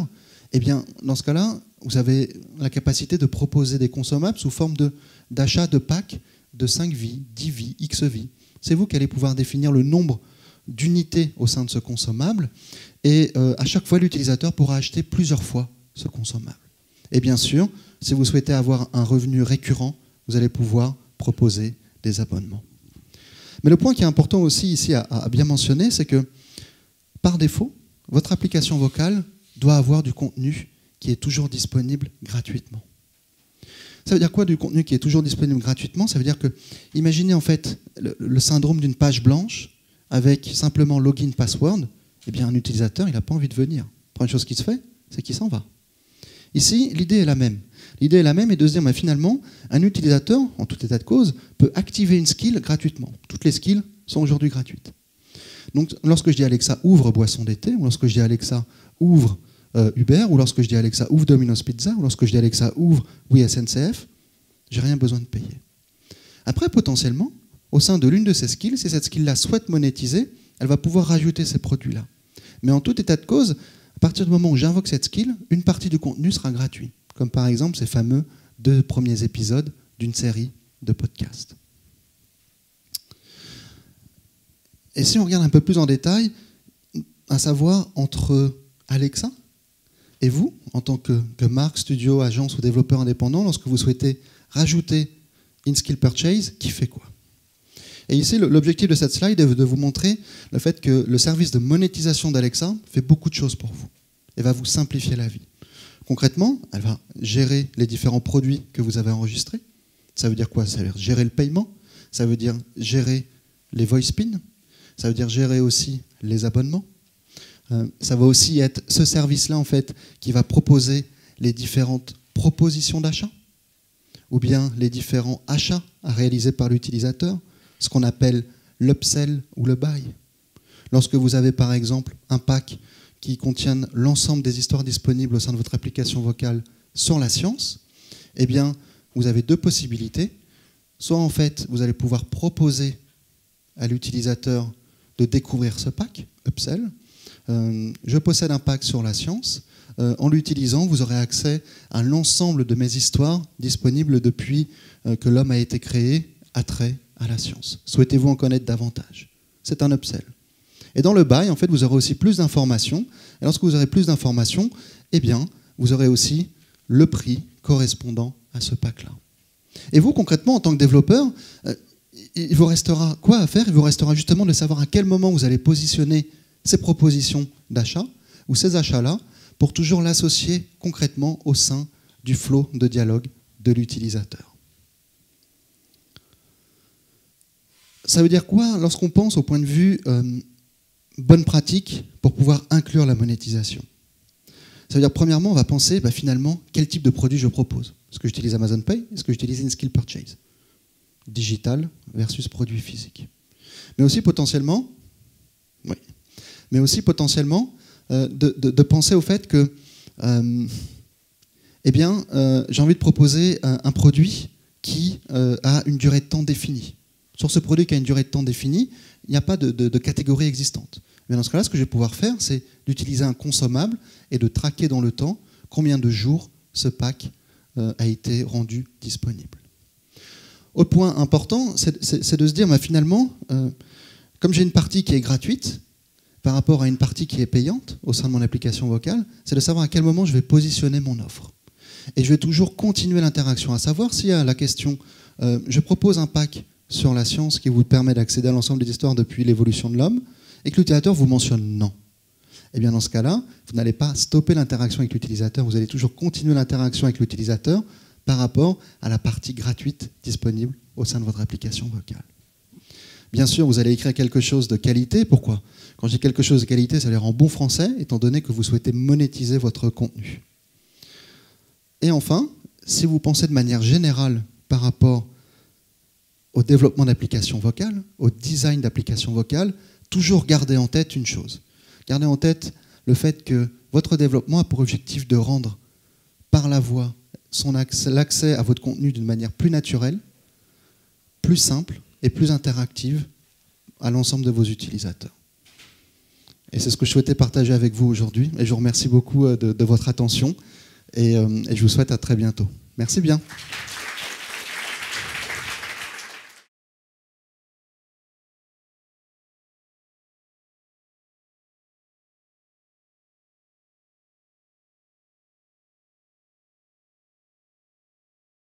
eh bien, dans ce cas-là, vous avez la capacité de proposer des consommables sous forme d'achat de packs de 5 vies, 10 vies, X vies. C'est vous qui allez pouvoir définir le nombre d'unités au sein de ce consommable, et à chaque fois, l'utilisateur pourra acheter plusieurs fois ce consommable. Et bien sûr, si vous souhaitez avoir un revenu récurrent, vous allez pouvoir proposer des abonnements. Mais le point qui est important aussi ici à bien mentionner, c'est que par défaut, votre application vocale doit avoir du contenu qui est toujours disponible gratuitement. Ça veut dire quoi, du contenu qui est toujours disponible gratuitement? Ça veut dire que, imaginez en fait le syndrome d'une page blanche avec simplement login password. Eh bien, un utilisateur, il n'a pas envie de venir. La première chose qui se fait, c'est qu'il s'en va. Ici, l'idée est la même. L'idée est la même, et de se dire, mais finalement, un utilisateur, en tout état de cause, peut activer une skill gratuitement. Toutes les skills sont aujourd'hui gratuites. Donc, lorsque je dis Alexa, ouvre boisson d'été, ou lorsque je dis Alexa, ouvre Uber, ou lorsque je dis Alexa, ouvre Domino's Pizza, ou lorsque je dis Alexa, ouvre oui SNCF, j'ai rien besoin de payer. Après, potentiellement, au sein de l'une de ces skills, si cette skill-là souhaite monétiser, elle va pouvoir rajouter ces produits-là. Mais en tout état de cause, à partir du moment où j'invoque cette skill, une partie du contenu sera gratuit. Comme par exemple ces fameux 2 premiers épisodes d'une série de podcasts. Et si on regarde un peu plus en détail, à savoir entre Alexa et vous, en tant que marque, studio, agence ou développeur indépendant, lorsque vous souhaitez rajouter une skill purchase, qui fait quoi? Et ici, l'objectif de cette slide est de vous montrer le fait que le service de monétisation d'Alexa fait beaucoup de choses pour vous et va vous simplifier la vie. Concrètement, elle va gérer les différents produits que vous avez enregistrés. Ça veut dire quoi? Ça veut dire gérer le paiement, ça veut dire gérer les voice pins, ça veut dire gérer aussi les abonnements. Ça va aussi être ce service-là, en fait, qui va proposer les différentes propositions d'achat, ou bien les différents achats à réaliser par l'utilisateur, ce qu'on appelle l'upsell ou le buy. Lorsque vous avez, par exemple, un pack qui contient l'ensemble des histoires disponibles au sein de votre application vocale sur la science, eh bien, vous avez 2 possibilités. Soit, en fait, vous allez pouvoir proposer à l'utilisateur de découvrir ce pack, upsell. Je possède un pack sur la science. En l'utilisant, vous aurez accès à l'ensemble de mes histoires disponibles depuis que l'homme a été créé, attrait à la science. Souhaitez-vous en connaître davantage? C'est un upsell. Et dans le buy, en fait, vous aurez aussi plus d'informations. Et lorsque vous aurez plus d'informations, eh bien, vous aurez aussi le prix correspondant à ce pack-là. Et vous, concrètement, en tant que développeur, il vous restera quoi à faire? Il vous restera justement de savoir à quel moment vous allez positionner ces propositions d'achat ou ces achats-là pour toujours l'associer concrètement au sein du flow de dialogue de l'utilisateur. Ça veut dire quoi lorsqu'on pense au point de vue bonne pratique pour pouvoir inclure la monétisation? Ça veut dire, premièrement, on va penser finalement quel type de produit je propose. Est-ce que j'utilise Amazon Pay? Est-ce que j'utilise une skill purchase? Digital versus produit physique. Mais aussi potentiellement, de penser au fait que j'ai envie de proposer un produit qui a une durée de temps définie. Sur ce produit qui a une durée de temps définie, il n'y a pas de catégorie existante. Mais dans ce cas-là, ce que je vais pouvoir faire, c'est d'utiliser un consommable et de traquer dans le temps combien de jours ce pack a été rendu disponible. Autre point important, c'est de se dire, finalement, comme j'ai une partie qui est gratuite par rapport à une partie qui est payante au sein de mon application vocale, c'est de savoir à quel moment je vais positionner mon offre. Et je vais toujours continuer l'interaction, à savoir s'il y a la question, je propose un pack sur la science qui vous permet d'accéder à l'ensemble des histoires depuis l'évolution de l'homme, et que l'utilisateur vous mentionne non. Et bien dans ce cas-là, vous n'allez pas stopper l'interaction avec l'utilisateur, vous allez toujours continuer l'interaction avec l'utilisateur par rapport à la partie gratuite disponible au sein de votre application vocale. Bien sûr, vous allez écrire quelque chose de qualité. Pourquoi? Quand je dis quelque chose de qualité, ça a l'air en bon français, étant donné que vous souhaitez monétiser votre contenu. Et enfin, si vous pensez de manière générale par rapport au développement d'applications vocales, au design d'applications vocales, toujours gardez en tête une chose. Gardez en tête le fait que votre développement a pour objectif de rendre par la voix l'accès à votre contenu d'une manière plus naturelle, plus simple et plus interactive à l'ensemble de vos utilisateurs. Et c'est ce que je souhaitais partager avec vous aujourd'hui. Et je vous remercie beaucoup de votre attention et je vous souhaite à très bientôt. Merci bien.